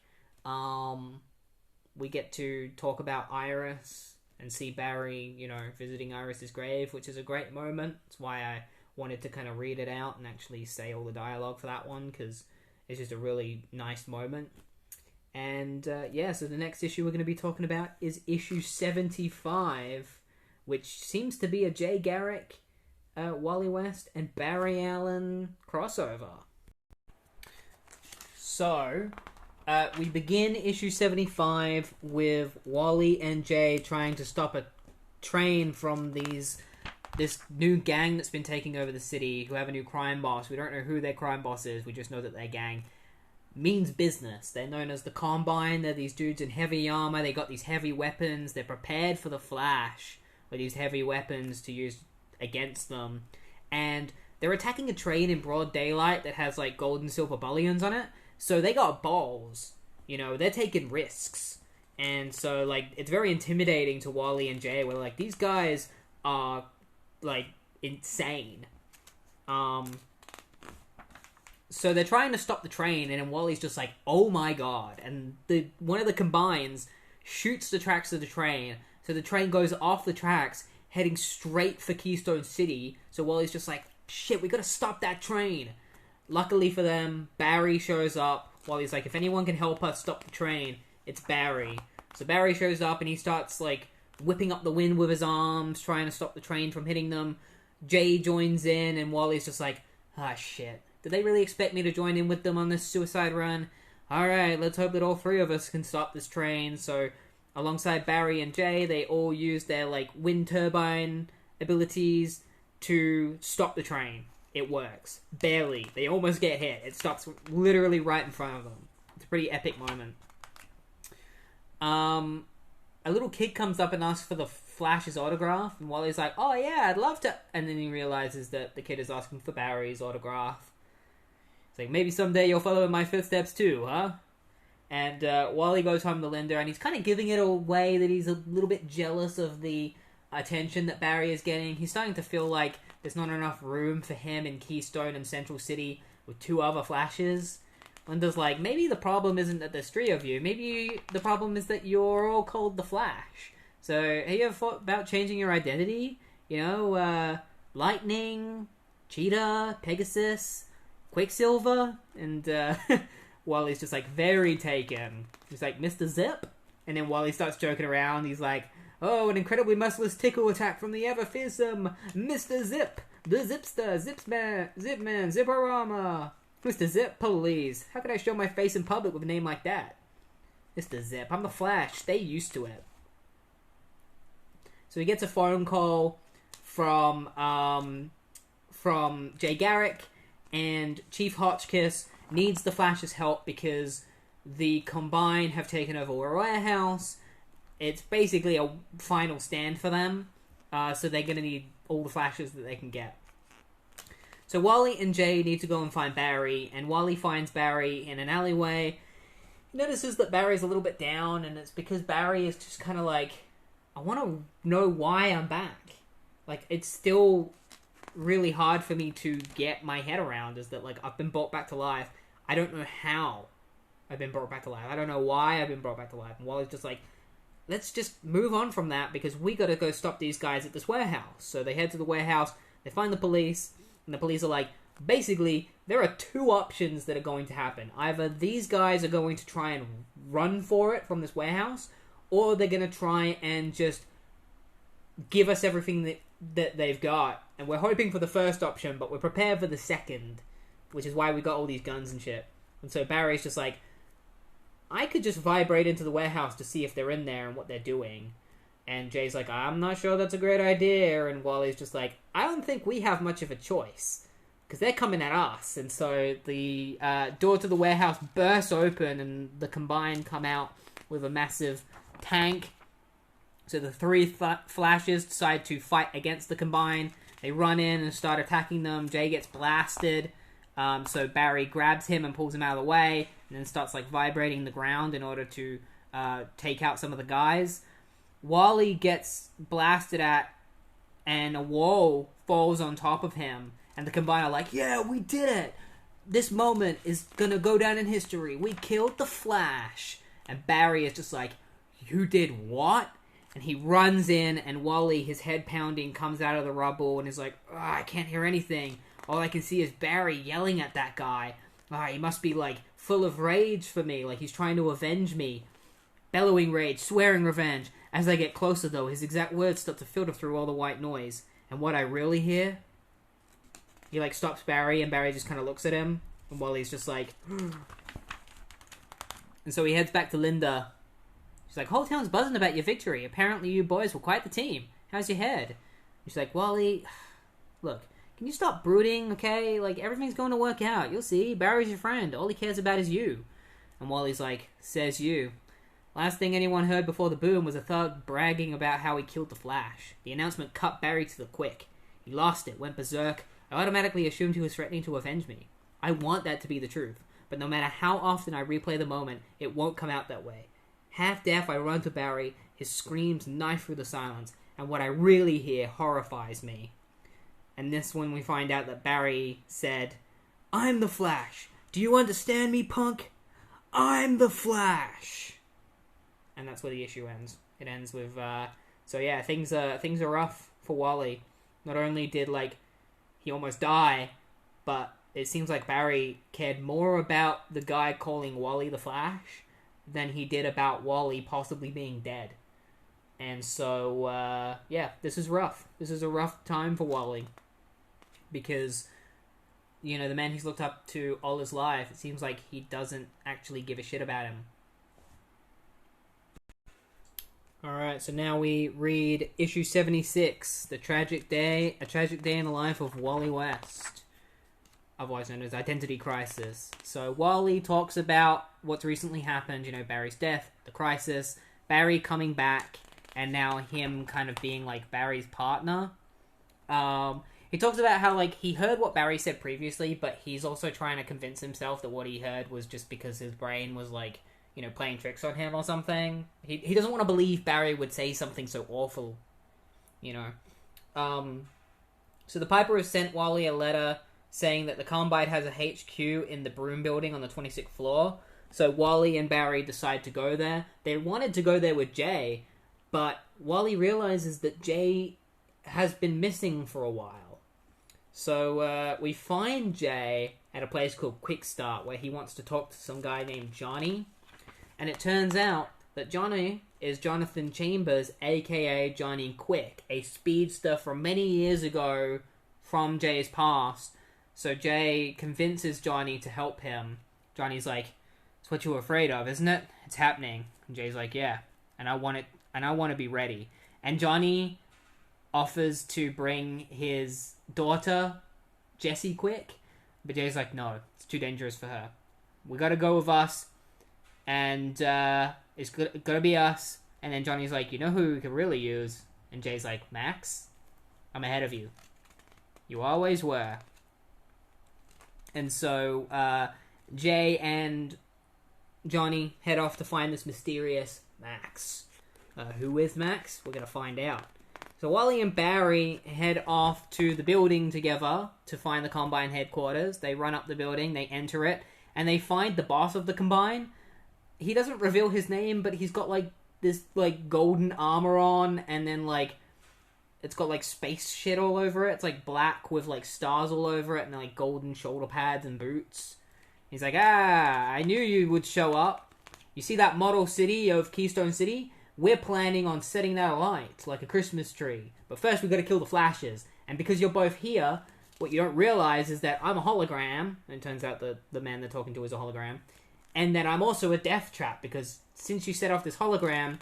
We get to talk about Iris and see Barry, you know, visiting Iris's grave, which is a great moment. That's why I wanted to kind of read it out and actually say all the dialogue for that one, because it's just a really nice moment. And so the next issue we're going to be talking about is issue 75, which seems to be a Jay Garrick, Wally West, and Barry Allen crossover. So, we begin issue 75 with Wally and Jay trying to stop a train from this new gang that's been taking over the city, who have a new crime boss. We don't know who their crime boss is, we just know that their gang means business. They're known as the Combine. They're these dudes in heavy armor. They got these heavy weapons. They're prepared for the Flash with these heavy weapons to use against them. And they're attacking a train in broad daylight that has, like, gold and silver bullions on it. So they got balls. You know, they're taking risks. And so, like, it's very intimidating to Wally and Jay, where, like, these guys are, like, insane. So they're trying to stop the train, and then Wally's just like, "Oh my god." And one of the Combines shoots the tracks of the train, so the train goes off the tracks, heading straight for Keystone City. So Wally's just like, "Shit, we gotta stop that train." Luckily for them, Barry shows up. Wally's like, "If anyone can help us stop the train, it's Barry." So Barry shows up, and he starts, like, whipping up the wind with his arms, trying to stop the train from hitting them. Jay joins in, and Wally's just like, "Ah, shit. Did they really expect me to join in with them on this suicide run? Alright, let's hope that all three of us can stop this train." So, alongside Barry and Jay, they all use their, like, wind turbine abilities to stop the train. It works. Barely. They almost get hit. It stops literally right in front of them. It's a pretty epic moment. A little kid comes up and asks for the Flash's autograph, and Wally's like, "Oh yeah, I'd love to," and then he realizes that the kid is asking for Barry's autograph. It's like, "Maybe someday you'll follow in my footsteps too, huh?" And Wally goes home to Linda, and he's kind of giving it away that he's a little bit jealous of the attention that Barry is getting. He's starting to feel like there's not enough room for him in Keystone and Central City with two other Flashes. Linda's like, "Maybe the problem isn't that there's three of you. Maybe the problem is that you're all called the Flash. So have you ever thought about changing your identity? You know, Lightning, Cheetah, Pegasus, Quicksilver?" And Wally's just like, very taken. He's like, "Mr. Zip?" And then Wally starts joking around. He's like, "Oh, an incredibly merciless tickle attack from the ever-fearsome Mr. Zip, the Zipster, Zipman, Zipperama. Mr. Zip, please. How could I show my face in public with a name like that? Mr. Zip, I'm the Flash. Stay used to it." So he gets a phone call from Jay Garrick, and Chief Hotchkiss needs the Flash's help because the Combine have taken over a warehouse. It's basically a final stand for them, so they're going to need all the Flashes that they can get. So Wally and Jay need to go and find Barry, and Wally finds Barry in an alleyway. He notices that Barry's a little bit down, and it's because Barry is just kind of like, I want to know why I'm back. Like, it's still really hard for me to get my head around, is that, like, I've been brought back to life. I don't know how I've been brought back to life. I don't know why I've been brought back to life. And Wally's just like, let's just move on from that because we gotta go stop these guys at this warehouse. So they head to the warehouse, they find the police, and the police are like, basically, there are two options that are going to happen. Either these guys are going to try and run for it from this warehouse, or they're going to try and just give us everything that they've got. And we're hoping for the first option, but we're prepared for the second, which is why we got all these guns and shit. And so Barry's just like, I could just vibrate into the warehouse to see if they're in there and what they're doing. And Jay's like, I'm not sure that's a great idea. And Wally's just like, I don't think we have much of a choice, because they're coming at us. And so the door to the warehouse bursts open, and the Combine come out with a massive tank. So the three Flashes decide to fight against the Combine. They run in and start attacking them. Jay gets blasted. So Barry grabs him and pulls him out of the way, and then starts like vibrating the ground in order to take out some of the guys. Wally gets blasted at, and a wall falls on top of him. And the Combine are like, yeah, we did it! This moment is gonna go down in history. We killed the Flash. And Barry is just like, you did what? And he runs in, and Wally, his head pounding, comes out of the rubble and is like, oh, I can't hear anything. All I can see is Barry yelling at that guy. He must be, like, full of rage for me. Like, he's trying to avenge me. Bellowing rage, swearing revenge. As I get closer, though, his exact words start to filter through all the white noise. And what I really hear... He, like, stops Barry, and Barry just kind of looks at him. And Wally's just like... And so he heads back to Linda. She's like, whole town's buzzing about your victory. Apparently you boys were quite the team. How's your head? She's like, Wally... Look... Can you stop brooding, okay? Like, everything's going to work out. You'll see. Barry's your friend. All he cares about is you. And Wally's like, says you. Last thing anyone heard before the boom was a thug bragging about how he killed the Flash. The announcement cut Barry to the quick. He lost it, went berserk. I automatically assumed he was threatening to avenge me. I want that to be the truth. But no matter how often I replay the moment, it won't come out that way. Half deaf, I run to Barry. His screams knife through the silence. And what I really hear horrifies me. And this when we find out that Barry said, I'm the Flash. Do you understand me, punk? I'm the Flash. And that's where the issue ends. It ends with, so yeah, things are rough for Wally. Not only did, like, he almost die, but it seems like Barry cared more about the guy calling Wally the Flash than he did about Wally possibly being dead. And so, yeah, this is rough. This is a rough time for Wally. Because, you know, the man he's looked up to all his life, it seems like he doesn't actually give a shit about him. Alright, so now we read issue 76, A Tragic Day in the Life of Wally West, otherwise known as Identity Crisis. So Wally talks about what's recently happened, you know, Barry's death, the crisis, Barry coming back, and now him kind of being like Barry's partner. He talks about how, like, he heard what Barry said previously, but he's also trying to convince himself that what he heard was just because his brain was, like, you know, playing tricks on him or something. He doesn't want to believe Barry would say something so awful, you know. So the Piper has sent Wally a letter saying that the Combine has a HQ in the Broom Building on the 26th floor. So Wally and Barry decide to go there. They wanted to go there with Jay, but Wally realizes that Jay has been missing for a while. So we find Jay at a place called Quick Start, where he wants to talk to some guy named Johnny. And it turns out that Johnny is Jonathan Chambers, aka Johnny Quick, a speedster from many years ago from Jay's past. So Jay convinces Johnny to help him. Johnny's like, it's what you were afraid of, isn't it? It's happening. And Jay's like, yeah, and I want to be ready. And Johnny offers to bring his daughter, Jessie, quick. But Jay's like, no, it's too dangerous for her. We gotta go with us, and it's gotta be us. And then Johnny's like, you know who we could really use? And Jay's like, Max, I'm ahead of you. You always were. And so Jay and Johnny head off to find this mysterious Max. Who is Max? We're gonna find out. So Wally and Barry head off to the building together to find the Combine headquarters. They run up the building, they enter it, and they find the boss of the Combine. He doesn't reveal his name, but he's got like this like golden armor on, and then like it's got like space shit all over it. It's like black with like stars all over it, and like golden shoulder pads and boots. He's like, I knew you would show up. You see that model city of Keystone City? We're planning on setting that alight, like a Christmas tree. But first we gotta kill the Flashes. And because you're both here, what you don't realize is that I'm a hologram. And it turns out the man they're talking to is a hologram. And that I'm also a death trap, because since you set off this hologram,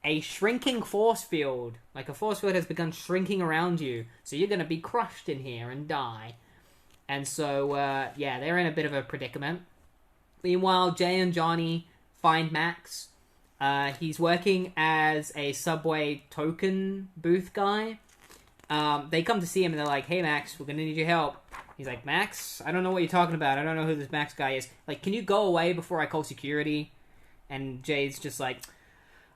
a shrinking force field, like a force field has begun shrinking around you. So you're gonna be crushed in here and die. And so, yeah, they're in a bit of a predicament. Meanwhile, Jay and Johnny find Max. He's working as a subway token booth guy. They come to see him and they're like, hey Max, we're gonna need your help. He's like, Max, I don't know what you're talking about. I don't know who this Max guy is. Like, can you go away before I call security? And Jay's just like,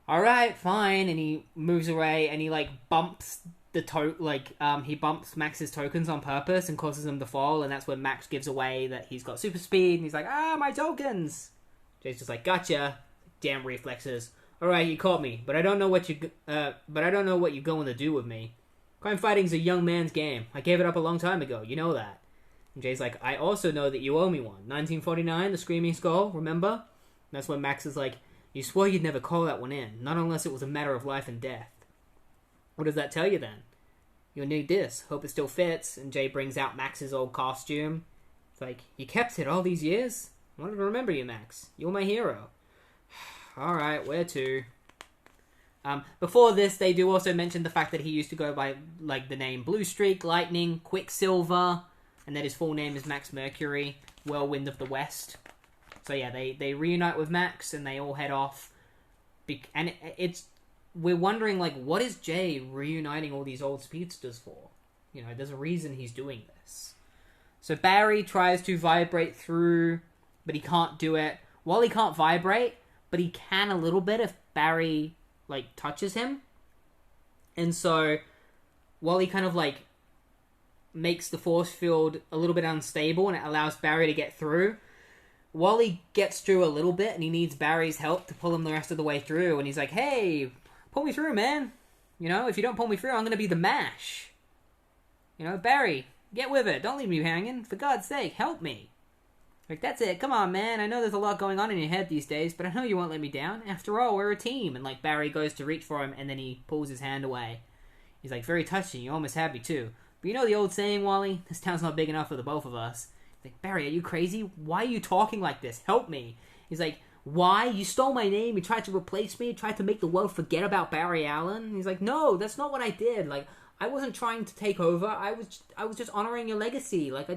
alright, fine. And he moves away and he like bumps he bumps Max's tokens on purpose and causes them to fall. And that's when Max gives away that he's got super speed. And he's like, my tokens. Jay's just like, gotcha. Damn reflexes. Alright, you caught me, but I don't know what you're going to do with me. Crime fighting's a young man's game. I gave it up a long time ago. You know that. And Jay's like, I also know that you owe me one. 1949, the Screaming Skull, remember? And that's when Max is like, you swore you'd never call that one in, not unless it was a matter of life and death. What does that tell you then? You'll need this. Hope it still fits. And Jay brings out Max's old costume. It's like, you kept it all these years? I wanted to remember you, Max. You're my hero. Alright, where to? Before this, they do also mention the fact that he used to go by, like, the name Blue Streak, Lightning, Quicksilver, and that his full name is Max Mercury, Whirlwind of the West. So yeah, they reunite with Max, and they all head off. And we're wondering, like, what is Jay reuniting all these old speedsters for? You know, there's a reason he's doing this. So Barry tries to vibrate through, but he can't do it. Wally can't vibrate, but he can a little bit if Barry, like, touches him. And so Wally kind of, like, makes the force field a little bit unstable, and it allows Barry to get through. Wally gets through a little bit, and he needs Barry's help to pull him the rest of the way through. And he's like, hey, pull me through, man. You know, if you don't pull me through, I'm going to be the MASH. You know, Barry, get with it. Don't leave me hanging. For God's sake, help me. Like, that's it. Come on, man. I know there's a lot going on in your head these days, but I know you won't let me down. After all, we're a team. And, like, Barry goes to reach for him, and then he pulls his hand away. He's like, very touching. You almost had me, too. But you know the old saying, Wally? This town's not big enough for the both of us. He's like, Barry, are you crazy? Why are you talking like this? Help me. He's like, why? You stole my name. You tried to replace me. You tried to make the world forget about Barry Allen. And he's like, no, that's not what I did. Like, I wasn't trying to take over. I was just honoring your legacy. Like, I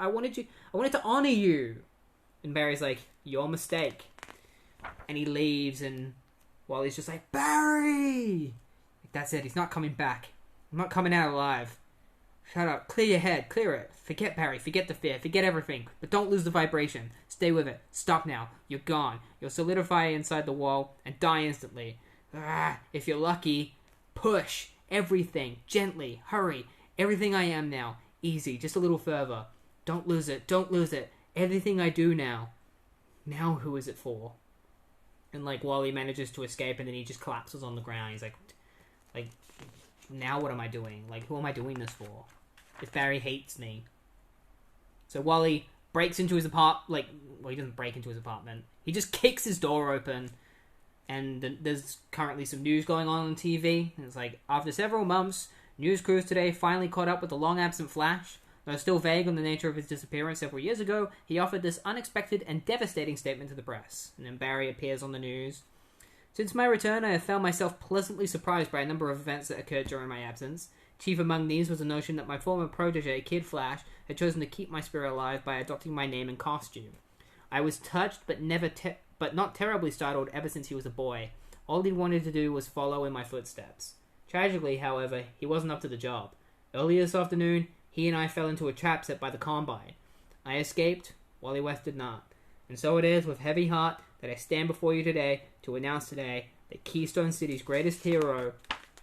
wanted to honor you. And Barry's like, your mistake. And he leaves, and Wally's just like, Barry! Like, that's it, he's not coming back. I'm not coming out alive. Shut up, clear your head, clear it. Forget Barry, forget the fear, forget everything. But don't lose the vibration. Stay with it. Stop now. You're gone. You'll solidify inside the wall and die instantly. If you're lucky, push. Everything. Gently. Hurry. Everything I am now. Easy. Just a little further. Don't lose it. Don't lose it. Everything I do now. Now who is it for? And, like, Wally manages to escape, and then he just collapses on the ground. He's like, now what am I doing? Like, who am I doing this for? If Barry hates me. So Wally breaks into his apartment. He doesn't break into his apartment. He just kicks his door open. And there's currently some news going on TV. And it's like, after several months, news crews today finally caught up with the long-absent Flash. Though still vague on the nature of his disappearance several years ago, he offered this unexpected and devastating statement to the press. And then Barry appears on the news. Since my return, I have found myself pleasantly surprised by a number of events that occurred during my absence. Chief among these was the notion that my former protege, Kid Flash, had chosen to keep my spirit alive by adopting my name and costume. I was touched, but not terribly startled ever since he was a boy. All he wanted to do was follow in my footsteps. Tragically, however, he wasn't up to the job. Earlier this afternoon, he and I fell into a trap set by the Combine. I escaped, Wally West did not. And so it is with heavy heart that I stand before you today to announce today that Keystone City's greatest hero,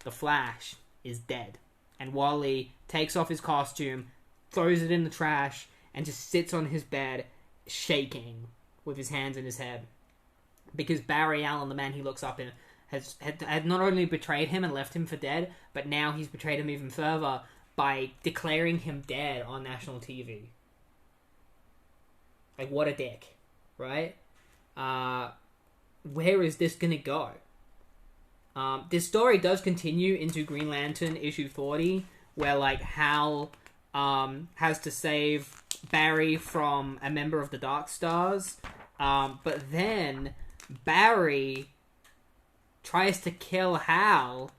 the Flash, is dead. And Wally takes off his costume, throws it in the trash, and just sits on his bed, shaking with his hands in his head. Because Barry Allen, the man he looks up in, had not only betrayed him and left him for dead, but now he's betrayed him even further by declaring him dead on national TV. Like, what a dick, right? Where is this gonna go? This story does continue into Green Lantern issue 40, where, like, Hal has to save Barry from a member of the Dark Stars, but then Barry tries to kill Hal,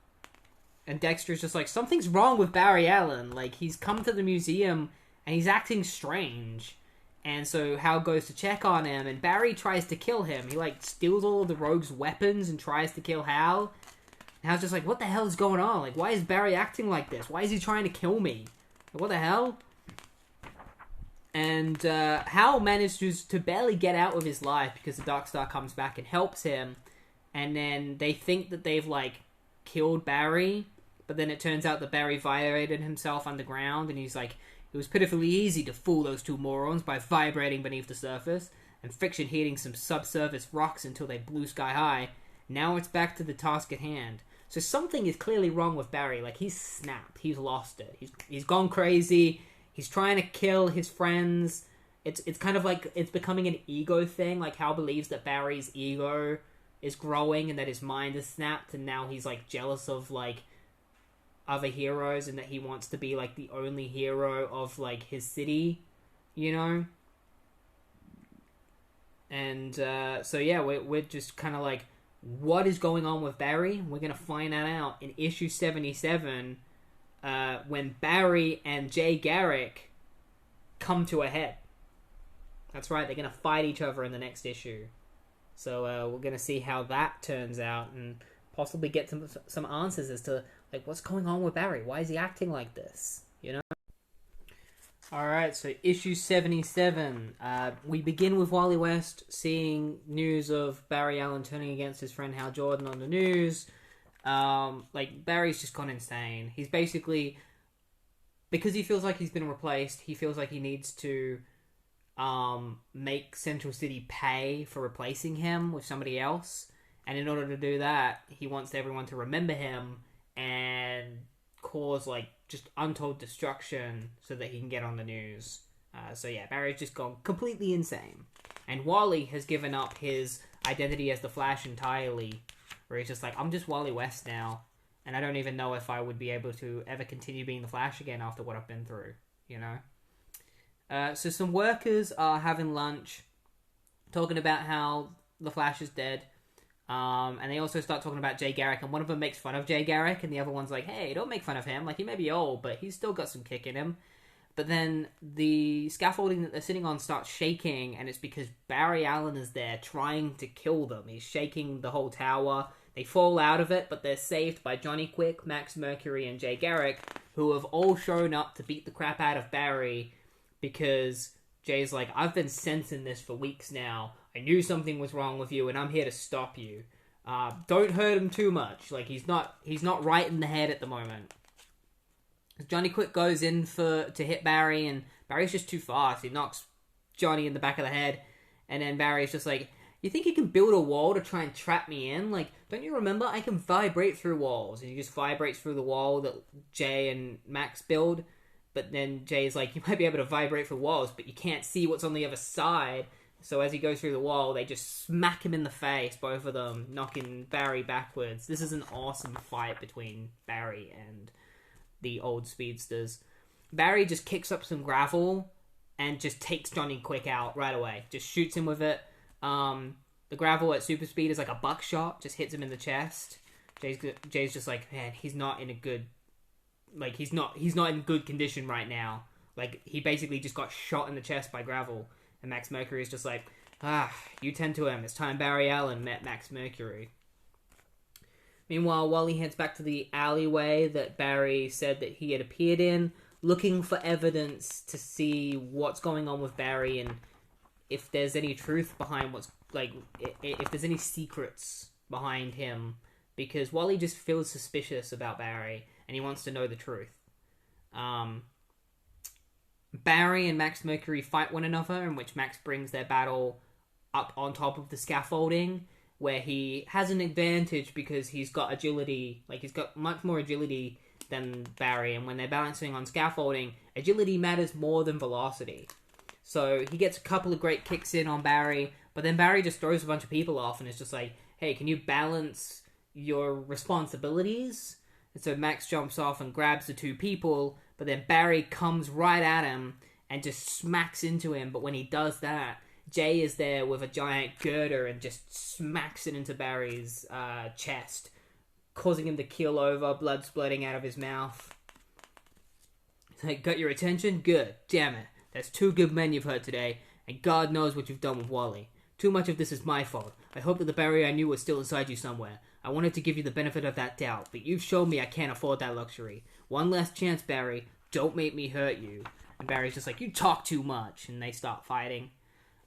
and Dexter's just like, something's wrong with Barry Allen. Like, he's come to the museum, and he's acting strange. And so Hal goes to check on him, and Barry tries to kill him. He, like, steals all of the Rogue's weapons and tries to kill Hal. And Hal's just like, what the hell is going on? Like, why is Barry acting like this? Why is he trying to kill me? Like, what the hell? And Hal manages to barely get out of his life because the Darkstar comes back and helps him. And then they think that they've, like, killed Barry. But then it turns out that Barry vibrated himself underground, and he's like, it was pitifully easy to fool those two morons by vibrating beneath the surface and friction heating some subsurface rocks until they blew sky high. Now it's back to the task at hand. So something is clearly wrong with Barry. Like, he's snapped. He's lost it. He's gone crazy. He's trying to kill his friends. It's kind of like it's becoming an ego thing. Like, Hal believes that Barry's ego is growing and that his mind is snapped, and now he's, like, jealous of, like, other heroes, and that he wants to be, like, the only hero of, like, his city, you know? And so yeah, we're just kind of like, what is going on with Barry? We're gonna find that out in issue 77, when Barry and Jay Garrick come to a head. That's right, they're gonna fight each other in the next issue. So we're gonna see how that turns out, and possibly get some answers as to, like, what's going on with Barry? Why is he acting like this? You know? Alright, so issue 77. We begin with Wally West seeing news of Barry Allen turning against his friend Hal Jordan on the news. Like, Barry's just gone insane. He's basically, because he feels like he's been replaced, he feels like he needs to make Central City pay for replacing him with somebody else. And in order to do that, he wants everyone to remember him and cause, like, just untold destruction so that he can get on the news. So yeah, Barry's just gone completely insane. And Wally has given up his identity as the Flash entirely, where he's just like, I'm just Wally West now, and I don't even know if I would be able to ever continue being the Flash again after what I've been through, you know? So some workers are having lunch, talking about how the Flash is dead. And they also start talking about Jay Garrick, and one of them makes fun of Jay Garrick, and the other one's like, hey, don't make fun of him. Like, he may be old, but he's still got some kick in him. But then the scaffolding that they're sitting on starts shaking, and it's because Barry Allen is there trying to kill them. He's shaking the whole tower. They fall out of it, but they're saved by Johnny Quick, Max Mercury, and Jay Garrick, who have all shown up to beat the crap out of Barry, because Jay's like, I've been sensing this for weeks now. I knew something was wrong with you, and I'm here to stop you. Don't hurt him too much. Like, he's not right in the head at the moment. Johnny Quick goes in to hit Barry, and Barry's just too fast. He knocks Johnny in the back of the head, and then Barry's just like, you think you can build a wall to try and trap me in? Like, don't you remember? I can vibrate through walls. And he just vibrates through the wall that Jay and Max build. But then Jay's like, you might be able to vibrate through walls, but you can't see what's on the other side. So as he goes through the wall, they just smack him in the face, both of them, knocking Barry backwards. This is an awesome fight between Barry and the old speedsters. Barry just kicks up some gravel and just takes Johnny Quick out right away. Just shoots him with it. The gravel at super speed is like a buckshot, just hits him in the chest. Jay's just like, man, he's not in a good, like he's not in good condition right now. Like he basically just got shot in the chest by gravel, and Max Mercury is just like, you tend to him. It's time Barry Allen met Max Mercury. Meanwhile, Wally heads back to the alleyway that Barry said that he had appeared in, looking for evidence to see what's going on with Barry and if there's any truth behind what's, like, if there's any secrets behind him, because Wally just feels suspicious about Barry, and he wants to know the truth. Barry and Max Mercury fight one another, in which Max brings their battle up on top of the scaffolding, where he has an advantage because he's got agility, like he's got much more agility than Barry, and when they're balancing on scaffolding, agility matters more than velocity. So he gets a couple of great kicks in on Barry, but then Barry just throws a bunch of people off and is just like, hey, can you balance your responsibilities? And so Max jumps off and grabs the two people, but then Barry comes right at him and just smacks into him. But when he does that, Jay is there with a giant girder and just smacks it into Barry's chest, causing him to keel over, blood splurting out of his mouth. It's like, got your attention? Good. Damn it. That's two good men you've hurt today, and God knows what you've done with Wally. Too much of this is my fault. I hope that the Barry I knew was still inside you somewhere. I wanted to give you the benefit of that doubt, but you've shown me I can't afford that luxury. One last chance, Barry. Don't make me hurt you. And Barry's just like, you talk too much, and they start fighting.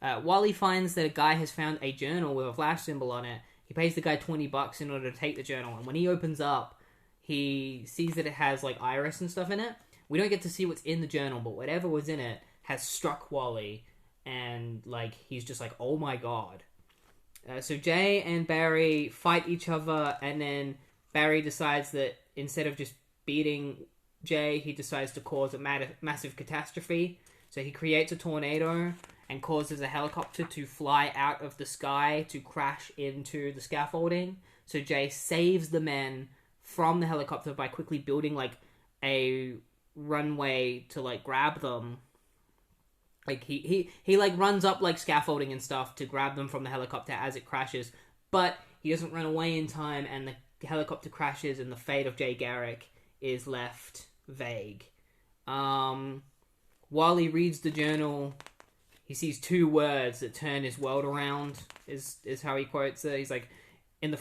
Wally finds that a guy has found a journal with a flash symbol on it. He pays the guy $20 in order to take the journal, and when he opens up, he sees that it has, like, iris and stuff in it. We don't get to see what's in the journal, but whatever was in it has struck Wally, and, like, he's just like, oh my god. So Jay and Barry fight each other, and then Barry decides that instead of just beating Jay, he decides to cause a massive catastrophe. So he creates a tornado and causes a helicopter to fly out of the sky to crash into the scaffolding. So Jay saves the men from the helicopter by quickly building, like, a runway to, like, grab them. Like, he like, runs up, like, scaffolding and stuff to grab them from the helicopter as it crashes, but he doesn't run away in time, and the helicopter crashes, and the fate of Jay Garrick is left vague. Wally reads the journal. He sees two words that turn his world around, is how he quotes it. He's like, in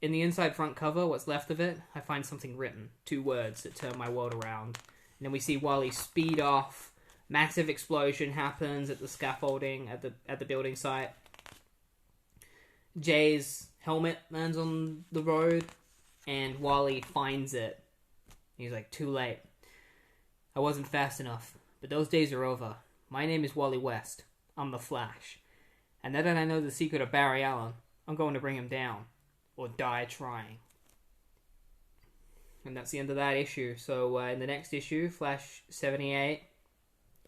the inside front cover, what's left of it, I find something written. Two words that turn my world around. And then we see Wally speed off. Massive explosion happens at the scaffolding at the building site. Jay's helmet lands on the road, and Wally finds it. He's like, too late. I wasn't fast enough, but those days are over. My name is Wally West. I'm the Flash. And now that I know the secret of Barry Allen, I'm going to bring him down, or die trying. And that's the end of that issue. So in the next issue, Flash 78,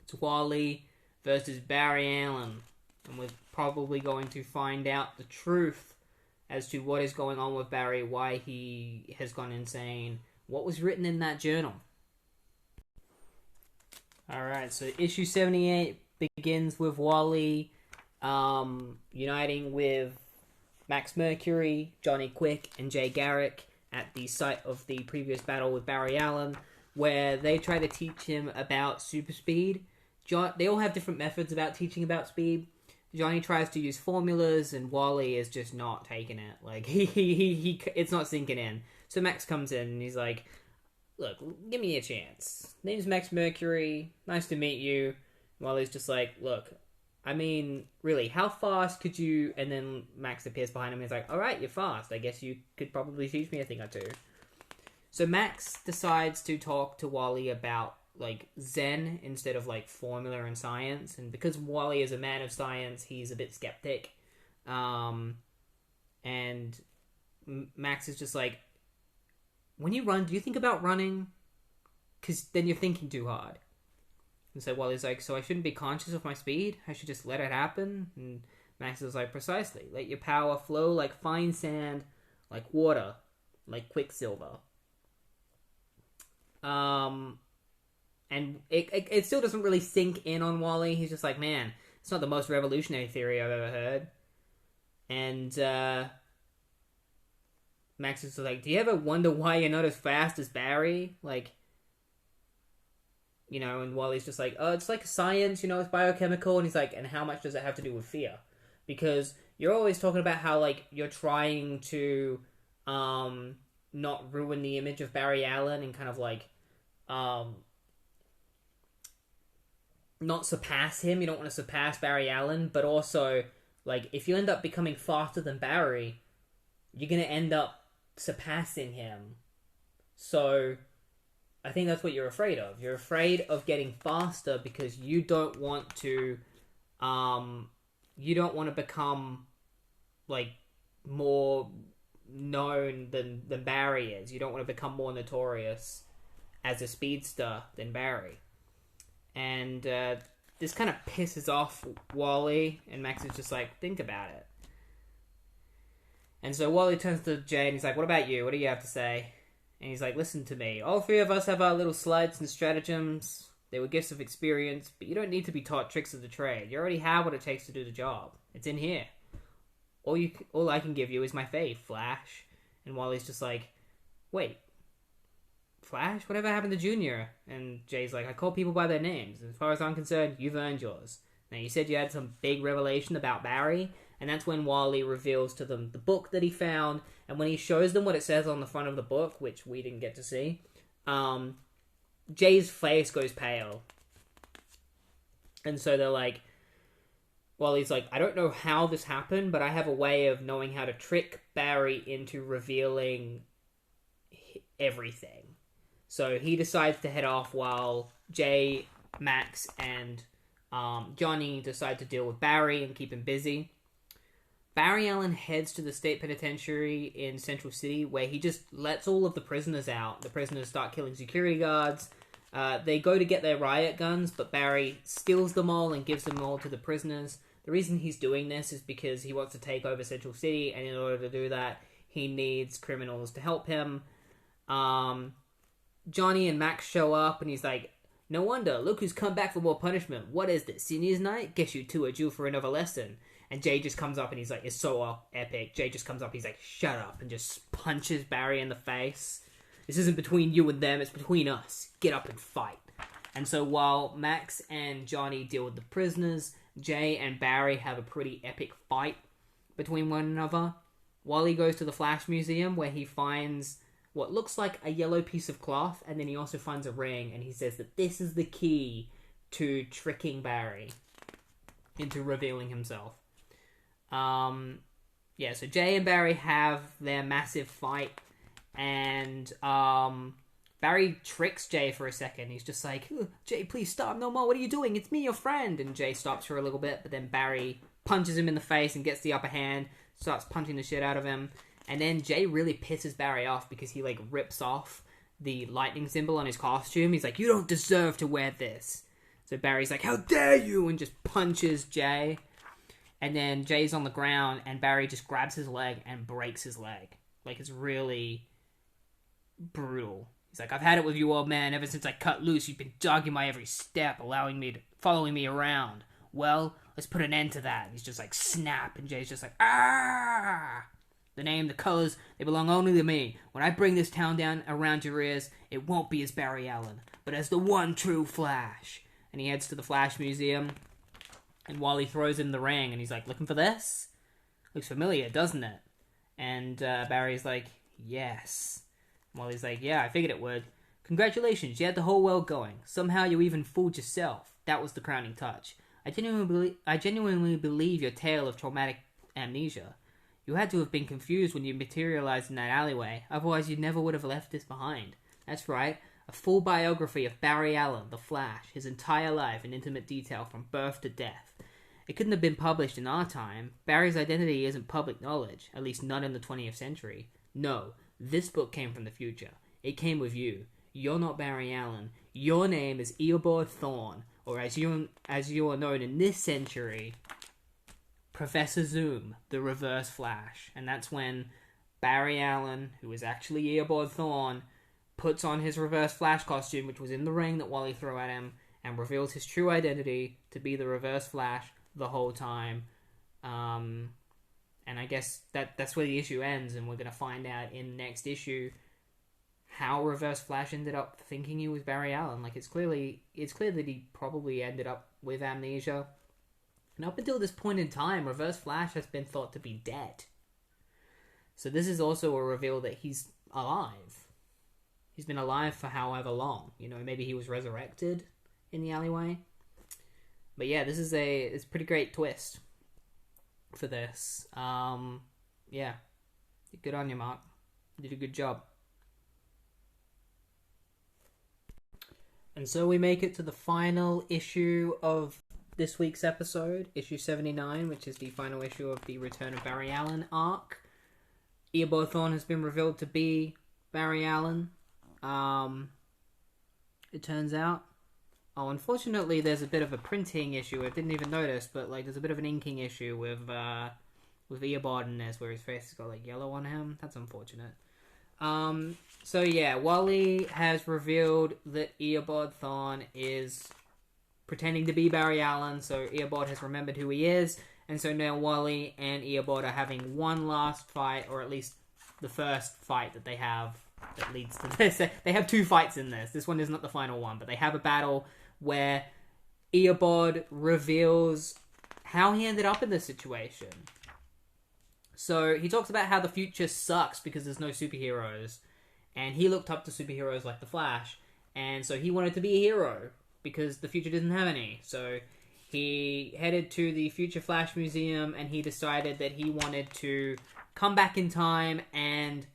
it's Wally versus Barry Allen. And we're probably going to find out the truth as to what is going on with Barry, why he has gone insane, what was written in that journal. Alright, so issue 78 begins with Wally uniting with Max Mercury, Johnny Quick, and Jay Garrick at the site of the previous battle with Barry Allen, where they try to teach him about super speed. They all have different methods about teaching about speed. Johnny tries to use formulas, and Wally is just not taking it. Like, he it's not sinking in. So Max comes in, and he's like, look, give me a chance. Name's Max Mercury. Nice to meet you. Wally's just like, look, I mean, really, how fast could you... And then Max appears behind him and he's like, alright, you're fast. I guess you could probably teach me a thing or two. So Max decides to talk to Wally about, like, Zen instead of, like, formula and science. And because Wally is a man of science, he's a bit skeptic. And Max is just like, when you run, do you think about running? Because then you're thinking too hard. And so Wally's like, so I shouldn't be conscious of my speed? I should just let it happen? And Max is like, precisely. Let your power flow like fine sand, like water, like quicksilver. And it still doesn't really sink in on Wally. He's just like, man, it's not the most revolutionary theory I've ever heard. And Max is like, do you ever wonder why you're not as fast as Barry? Like, and Wally's just like, oh, it's like science, it's biochemical. And he's like, and how much does it have to do with fear? Because you're always talking about how, like, you're trying to not ruin the image of Barry Allen and kind of, like, not surpass him. You don't want to surpass Barry Allen, but also, like, if you end up becoming faster than Barry, you're going to end up surpassing him. So I think that's what you're afraid of. You're afraid of getting faster because you don't want to become, like, more known than Barry is. You don't want to become more notorious as a speedster than Barry. And this kind of pisses off Wally, and Max is just like, think about it. And so Wally turns to Jay and he's like, what about you? What do you have to say? And he's like, listen to me. All three of us have our little sleights and stratagems. They were gifts of experience, but you don't need to be taught tricks of the trade. You already have what it takes to do the job. It's in here. All I can give you is my faith, Flash. And Wally's just like, wait, Flash? Whatever happened to Junior? And Jay's like, I call people by their names. As far as I'm concerned, you've earned yours. Now, you said you had some big revelation about Barry, and that's when Wally reveals to them the book that he found, and when he shows them what it says on the front of the book, which we didn't get to see, Jay's face goes pale. And so they're like, Wally's like, I don't know how this happened, but I have a way of knowing how to trick Barry into revealing everything. So he decides to head off while Jay, Max, and Johnny decide to deal with Barry and keep him busy. Barry Allen heads to the state penitentiary in Central City, where he just lets all of the prisoners out. The prisoners start killing security guards. They go to get their riot guns, but Barry steals them all and gives them all to the prisoners. The reason he's doing this is because he wants to take over Central City, and in order to do that, he needs criminals to help him. Johnny and Max show up, and he's like, no wonder, look who's come back for more punishment. What is this, seniors night? Guess you two are due for another lesson. And Jay just comes up and he's like, it's so epic. Jay just comes up, he's like, shut up, and just punches Barry in the face. This isn't between you and them, it's between us. Get up and fight. And so while Max and Johnny deal with the prisoners, Jay and Barry have a pretty epic fight between one another. Wally goes to the Flash Museum, where he finds what looks like a yellow piece of cloth, and then he also finds a ring, and he says that this is the key to tricking Barry into revealing himself. So Jay and Barry have their massive fight, and Barry tricks Jay for a second. He's just like, Jay, please stop, no more, what are you doing? It's me, your friend. And Jay stops for a little bit, but then Barry punches him in the face and gets the upper hand, starts punching the shit out of him. And then Jay really pisses Barry off because he, like, rips off the lightning symbol on his costume. He's like, you don't deserve to wear this. So Barry's like, how dare you? And just punches Jay. And then Jay's on the ground and Barry just grabs his leg and breaks his leg. Like, it's really brutal. He's like, I've had it with you, old man. Ever since I cut loose, you've been dogging my every step, following me around. Well, let's put an end to that. And he's just like, snap. And Jay's just like, ah! The name, the colors, they belong only to me. When I bring this town down around your ears, it won't be as Barry Allen, but as the one true Flash. And he heads to the Flash Museum, and Wally throws in the ring, and he's like, looking for this? Looks familiar, doesn't it? And Barry's like, yes. And Wally's like, yeah, I figured it would. Congratulations, you had the whole world going. Somehow you even fooled yourself. That was the crowning touch. I genuinely believe your tale of traumatic amnesia. You had to have been confused when you materialized in that alleyway, otherwise you never would have left this behind. That's right, a full biography of Barry Allen, the Flash, his entire life in intimate detail from birth to death. It couldn't have been published in our time. Barry's identity isn't public knowledge, at least not in the 20th century. No, this book came from the future. It came with you. You're not Barry Allen. Your name is Eobard Thawne, or as you are known in this century, Professor Zoom, the Reverse Flash. And that's when Barry Allen, who is actually Eobard Thawne, puts on his Reverse Flash costume, which was in the ring that Wally threw at him, and reveals his true identity to be the Reverse Flash the whole time. And And I guess that's where the issue ends, and we're going to find out in the next issue how Reverse Flash ended up thinking he was Barry Allen. Like, it's clear that he probably ended up with amnesia. And up until this point in time, Reverse Flash has been thought to be dead. So this is also a reveal that he's alive. He's been alive for however long. You know, maybe he was resurrected in the alleyway. But yeah, it's a pretty great twist for this. Yeah. Good on you, Mark. You did a good job. And so we make it to the final issue of this week's episode, issue 79, which is the final issue of the Return of Barry Allen arc. Eobard Thawne has been revealed to be Barry Allen. It turns out. Oh, unfortunately, there's a bit of a printing issue. I didn't even notice, but like, there's a bit of an inking issue with Eobard in this, where his face has got like yellow on him. That's unfortunate. So yeah, Wally has revealed that Eobard Thawne is pretending to be Barry Allen, so Eobard has remembered who he is, and so now Wally and Eobard are having one last fight, or at least the first fight that they have that leads to this. They have two fights in this. This one is not the final one, but they have a battle where Eobard reveals how he ended up in this situation. So he talks about how the future sucks because there's no superheroes, and he looked up to superheroes like the Flash, and so he wanted to be a hero because the future didn't have any. So he headed to the Future Flash Museum, and he decided that he wanted to come back in time and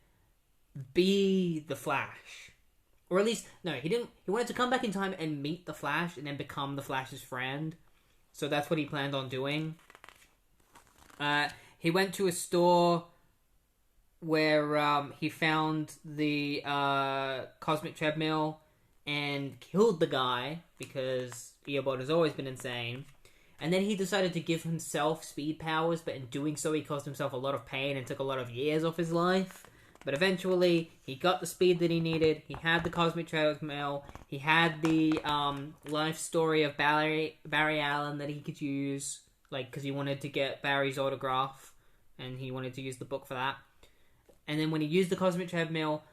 be the Flash. Or at least, no, he didn't. He wanted to come back in time and meet the Flash and then become the Flash's friend. So that's what he planned on doing. He went to a store where he found the cosmic treadmill and killed the guy because Eobard has always been insane. And then he decided to give himself speed powers, but in doing so he caused himself a lot of pain and took a lot of years off his life. But eventually, he got the speed that he needed. He had the cosmic treadmill. He had the life story of Barry Allen that he could use, like, because he wanted to get Barry's autograph, and he wanted to use the book for that. And then when he used the cosmic treadmill,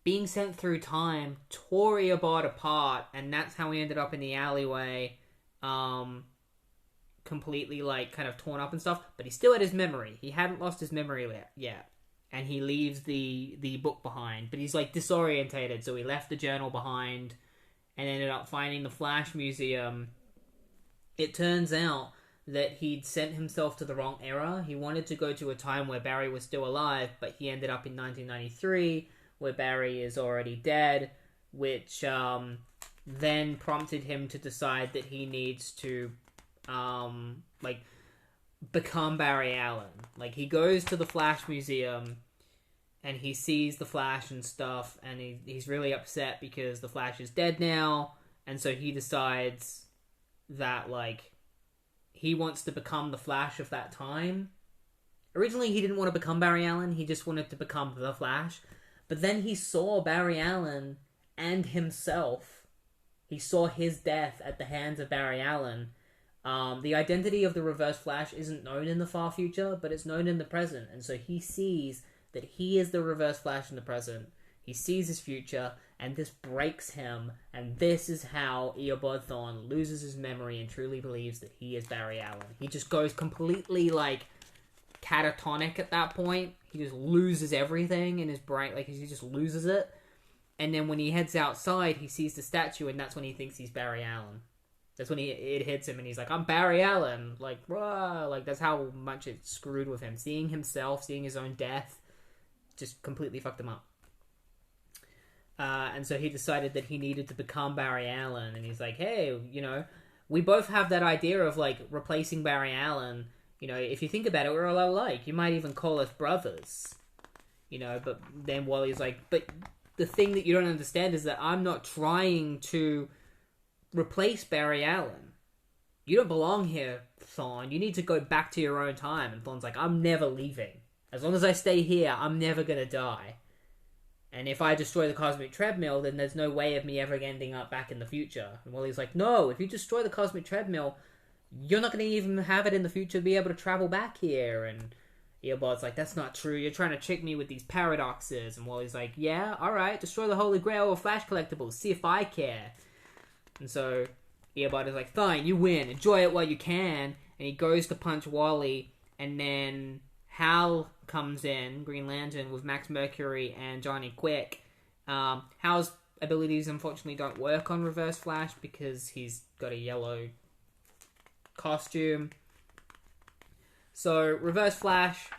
being sent through time tore Eobard apart, and that's how he ended up in the alleyway, completely, like, kind of torn up and stuff. But he still had his memory. He hadn't lost his memory yet. And he leaves the book behind. But he's, like, disorientated, so he left the journal behind and ended up finding the Flash Museum. It turns out that he'd sent himself to the wrong era. He wanted to go to a time where Barry was still alive, but he ended up in 1993, where Barry is already dead, which then prompted him to decide that he needs to, become Barry Allen. Like, he goes to the Flash Museum and he sees the Flash and stuff, and he's really upset because the Flash is dead now, and so he decides that, like, he wants to become the Flash of that time. Originally, he didn't want to become Barry Allen, he just wanted to become the Flash. But then he saw Barry Allen and himself. He saw his death at the hands of Barry Allen. The identity of the Reverse Flash isn't known in the far future, but it's known in the present. And so he sees that he is the Reverse Flash in the present. He sees his future, and this breaks him. And this is how Eobard Thawne loses his memory and truly believes that he is Barry Allen. He just goes completely, like, catatonic at that point. He just loses everything in his brain. Like, he just loses it. And then when he heads outside, he sees the statue, and that's when he thinks he's Barry Allen. That's when it hits him, and he's like, I'm Barry Allen. Like, rah! Like, that's how much it screwed with him. Seeing himself, seeing his own death, just completely fucked him up. And so he decided that he needed to become Barry Allen, and he's like, hey, you know, we both have that idea of, like, replacing Barry Allen. You know, if you think about it, we're all alike. You might even call us brothers. You know, but then Wally's like, but the thing that you don't understand is that I'm not trying to replace Barry Allen. You don't belong here, Thawne. You need to go back to your own time. And Thawne's like, I'm never leaving. As long as I stay here, I'm never gonna die. And if I destroy the cosmic treadmill, then there's no way of me ever ending up back in the future. And Wally's like, no, if you destroy the cosmic treadmill, you're not going to even have it in the future to be able to travel back here. And Earbud's like, that's not true, you're trying to trick me with these paradoxes. And Wally's like, yeah, alright, destroy the Holy Grail of Flash collectibles, see if I care. And so Earbud is like, fine, you win, enjoy it while you can. And he goes to punch Wally, and then Hal comes in, Green Lantern, with Max Mercury and Johnny Quick. Hal's abilities unfortunately don't work on Reverse Flash because he's got a yellow costume. So Reverse Flash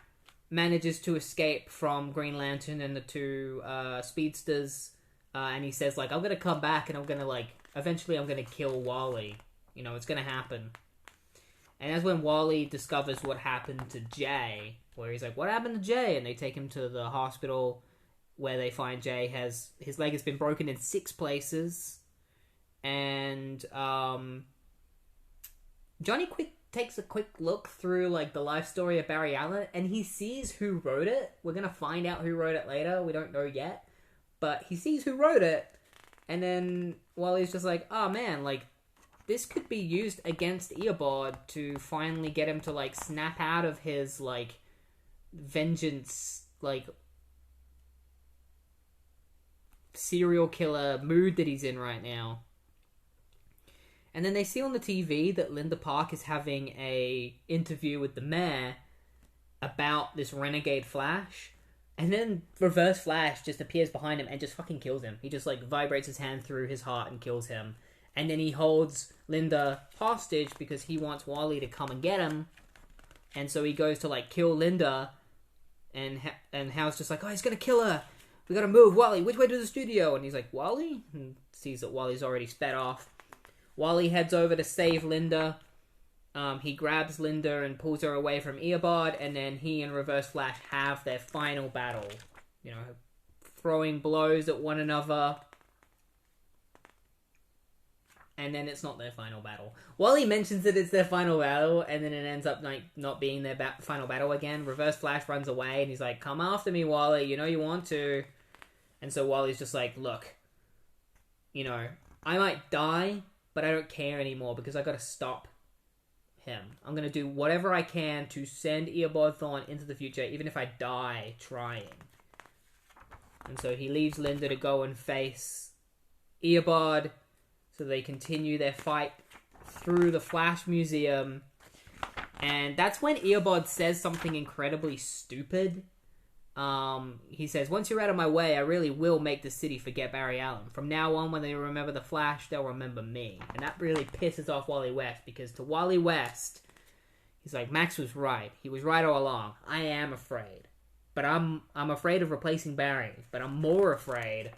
manages to escape from Green Lantern and the two speedsters, and he says, like, I'm gonna come back and I'm gonna, like, eventually I'm gonna kill Wally. You know, it's gonna happen. And that's when Wally discovers what happened to Jay, where he's like, what happened to Jay? And they take him to the hospital, where they find Jay his leg has been broken in 6 places. And Johnny Quick takes a quick look through, like, the life story of Barry Allen, and he sees who wrote it. We're gonna find out who wrote it later. We don't know yet. But he sees who wrote it, and then Wally's just like, oh man, like, this could be used against Earbud to finally get him to, like, snap out of his, like, vengeance, like, serial killer mood that he's in right now. And then they see on the TV that Linda Park is having a interview with the mayor about this renegade Flash. And then Reverse Flash just appears behind him and just fucking kills him. He just, like, vibrates his hand through his heart and kills him. And then he holds Linda hostage because he wants Wally to come and get him. And so he goes to, like, kill Linda. And Hal's just like, oh, he's gonna kill her. We gotta move. Wally, which way to the studio? And he's like, Wally? And sees that Wally's already sped off. Wally heads over to save Linda. He grabs Linda and pulls her away from Earbud, and then he and Reverse Flash have their final battle. You know, throwing blows at one another. And then it's not their final battle. Wally mentions that it's their final battle, and then it ends up, like, not being their final battle again. Reverse Flash runs away, and he's like, come after me, Wally, you know you want to. And so Wally's just like, look, you know, I might die, but I don't care anymore because I gotta stop him. I'm gonna do whatever I can to send Earbud Thawne into the future, even if I die trying. And so he leaves Linda to go and face Earbud, so they continue their fight through the Flash Museum. And that's when Earbud says something incredibly stupid. He says, once you're out of my way, I really will make the city forget Barry Allen. From now on, when they remember the Flash, they'll remember me. And that really pisses off Wally West, because to Wally West, he's like, Max was right. He was right all along. I am afraid. But I'm afraid of replacing Barry. But I'm more afraid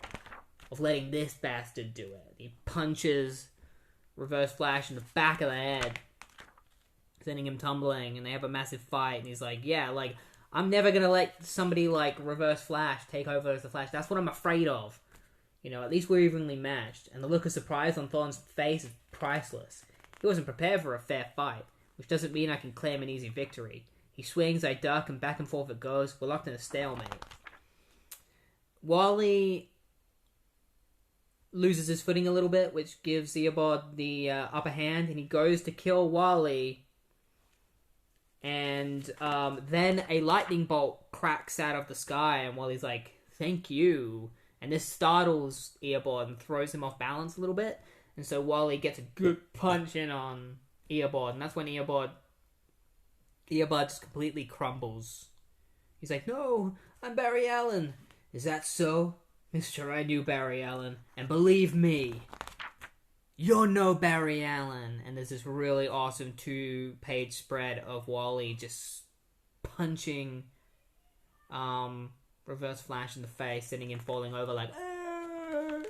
of letting this bastard do it. He punches Reverse Flash in the back of the head, sending him tumbling, and they have a massive fight, and he's like, yeah, like, I'm never gonna let somebody like Reverse Flash take over as the Flash. That's what I'm afraid of. You know, at least we're evenly matched. And the look of surprise on Thawne's face is priceless. He wasn't prepared for a fair fight, which doesn't mean I can claim an easy victory. He swings, I duck, and back and forth it goes. We're locked in a stalemate. Wally loses his footing a little bit, which gives Earbud the upper hand, and he goes to kill Wally. And then a lightning bolt cracks out of the sky, and Wally's like, thank you. And this startles Earbud and throws him off balance a little bit. And so Wally gets a good punch in on Earbud, and that's when Earbud just completely crumbles. He's like, no, I'm Barry Allen. Is that so? Mister, I knew Barry Allen, and believe me, you're no Barry Allen. And there's this really awesome 2-page spread of Wally just punching Reverse Flash in the face, sending him falling over like, Aah!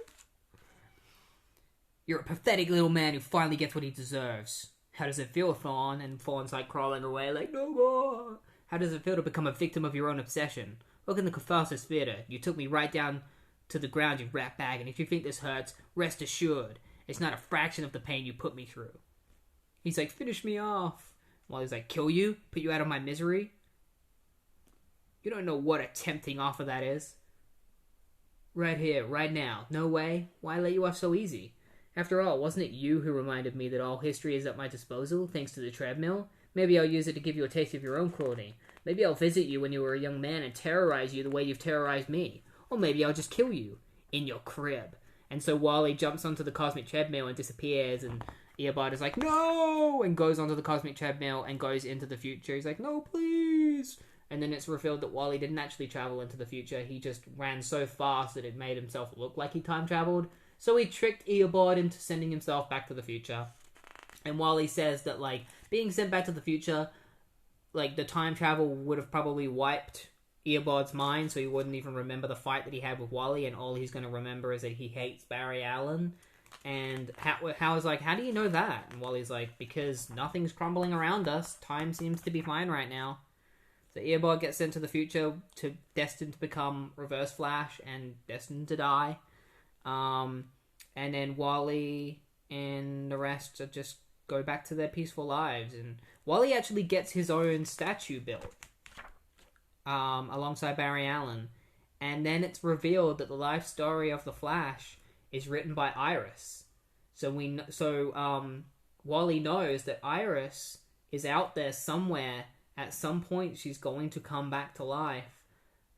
You're a pathetic little man who finally gets what he deserves. How does it feel, Thawne? And Thawne's like crawling away like, no more. How does it feel to become a victim of your own obsession? Look in the Catharsis Theater. You took me right down to the ground, you rat bag, and if you think this hurts, rest assured, it's not a fraction of the pain you put me through. He's like, finish me off. Wally's like, kill you? Put you out of my misery? You don't know what a tempting offer that is. Right here, right now. No way. Why let you off so easy? After all, wasn't it you who reminded me that all history is at my disposal, thanks to the treadmill? Maybe I'll use it to give you a taste of your own cruelty. Maybe I'll visit you when you were a young man and terrorize you the way you've terrorized me. Or maybe I'll just kill you in your crib. And so Wally jumps onto the cosmic treadmill and disappears, and Eobard is like, no! And goes onto the cosmic treadmill and goes into the future. He's like, no, please! And then it's revealed that Wally didn't actually travel into the future. He just ran so fast that it made himself look like he time traveled. So he tricked Eobard into sending himself back to the future. And Wally says that, like, being sent back to the future, like, the time travel would have probably wiped Eobard's mind, so he wouldn't even remember the fight that he had with Wally, and all he's going to remember is that he hates Barry Allen. And Hal's like, how do you know that? And Wally's like, because nothing's crumbling around us. Time seems to be fine right now. So Eobard gets sent to the future, destined to become Reverse Flash and destined to die. And then Wally and the rest just go back to their peaceful lives. And Wally actually gets his own statue built. Alongside Barry Allen, and then it's revealed that the life story of the Flash is written by Iris. So Wally knows that Iris is out there somewhere. At some point, she's going to come back to life.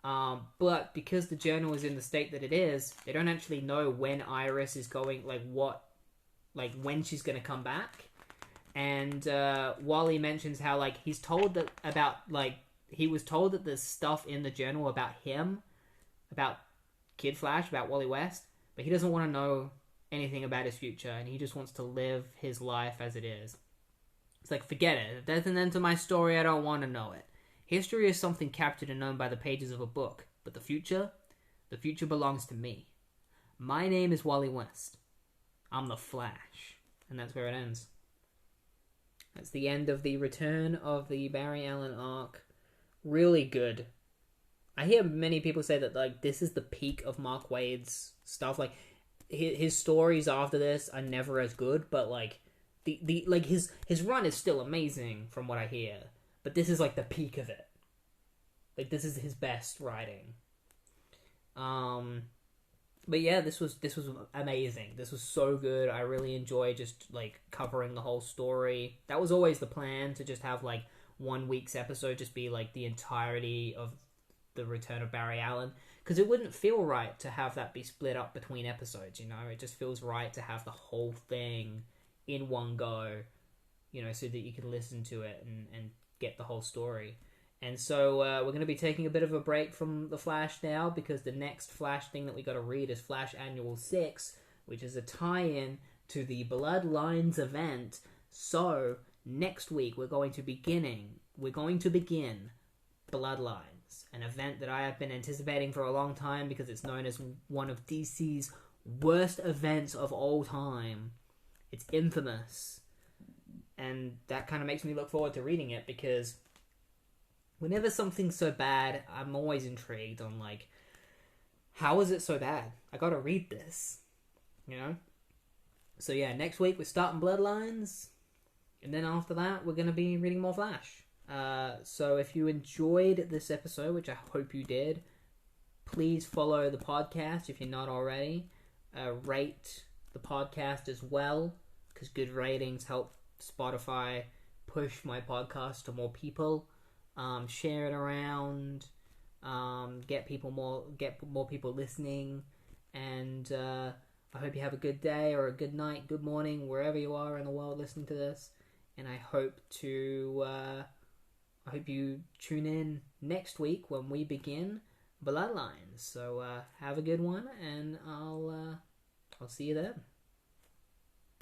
But because the journal is in the state that it is, they don't actually know when Iris is going, when she's going to come back. And Wally mentions how he was told that there's stuff in the journal about him, about Kid Flash, about Wally West, but he doesn't want to know anything about his future, and he just wants to live his life as it is. It's like, forget it. If there's an end to my story, I don't want to know it. History is something captured and known by the pages of a book, but the future belongs to me. My name is Wally West. I'm the Flash. And that's where it ends. That's the end of the return of the Barry Allen arc. Really good. I hear many people say that this is the peak of Mark Waid's stuff. His stories after this are never as good, but his run is still amazing from what I hear. But this is the peak of it. This is his best writing. But yeah, this was amazing. This was so good. I really enjoyed just covering the whole story. That was always the plan, to just have 1 week's episode just be the entirety of the return of Barry Allen, because it wouldn't feel right to have that be split up between episodes. It just feels right to have the whole thing in one go, so that you can listen to it and get the whole story. And so we're going to be taking a bit of a break from the Flash now, because the next Flash thing that we got to read is Flash Annual 6, which is a tie-in to the Bloodlines event. So next week we're going to begin Bloodlines, an event that I have been anticipating for a long time, because it's known as one of DC's worst events of all time. It's infamous, and that kind of makes me look forward to reading it, because whenever something's so bad, I'm always intrigued on how is it so bad? I gotta read this, So yeah, next week we're starting Bloodlines, and then after that we're gonna be reading more Flash. So if you enjoyed this episode, which I hope you did, please follow the podcast if you're not already. Rate the podcast as well, because good ratings help Spotify push my podcast to more people. Share it around, get more people listening, and I hope you have a good day or a good night, good morning, wherever you are in the world listening to this. And I hope you tune in next week when we begin Bloodlines. So have a good one, and I'll see you then.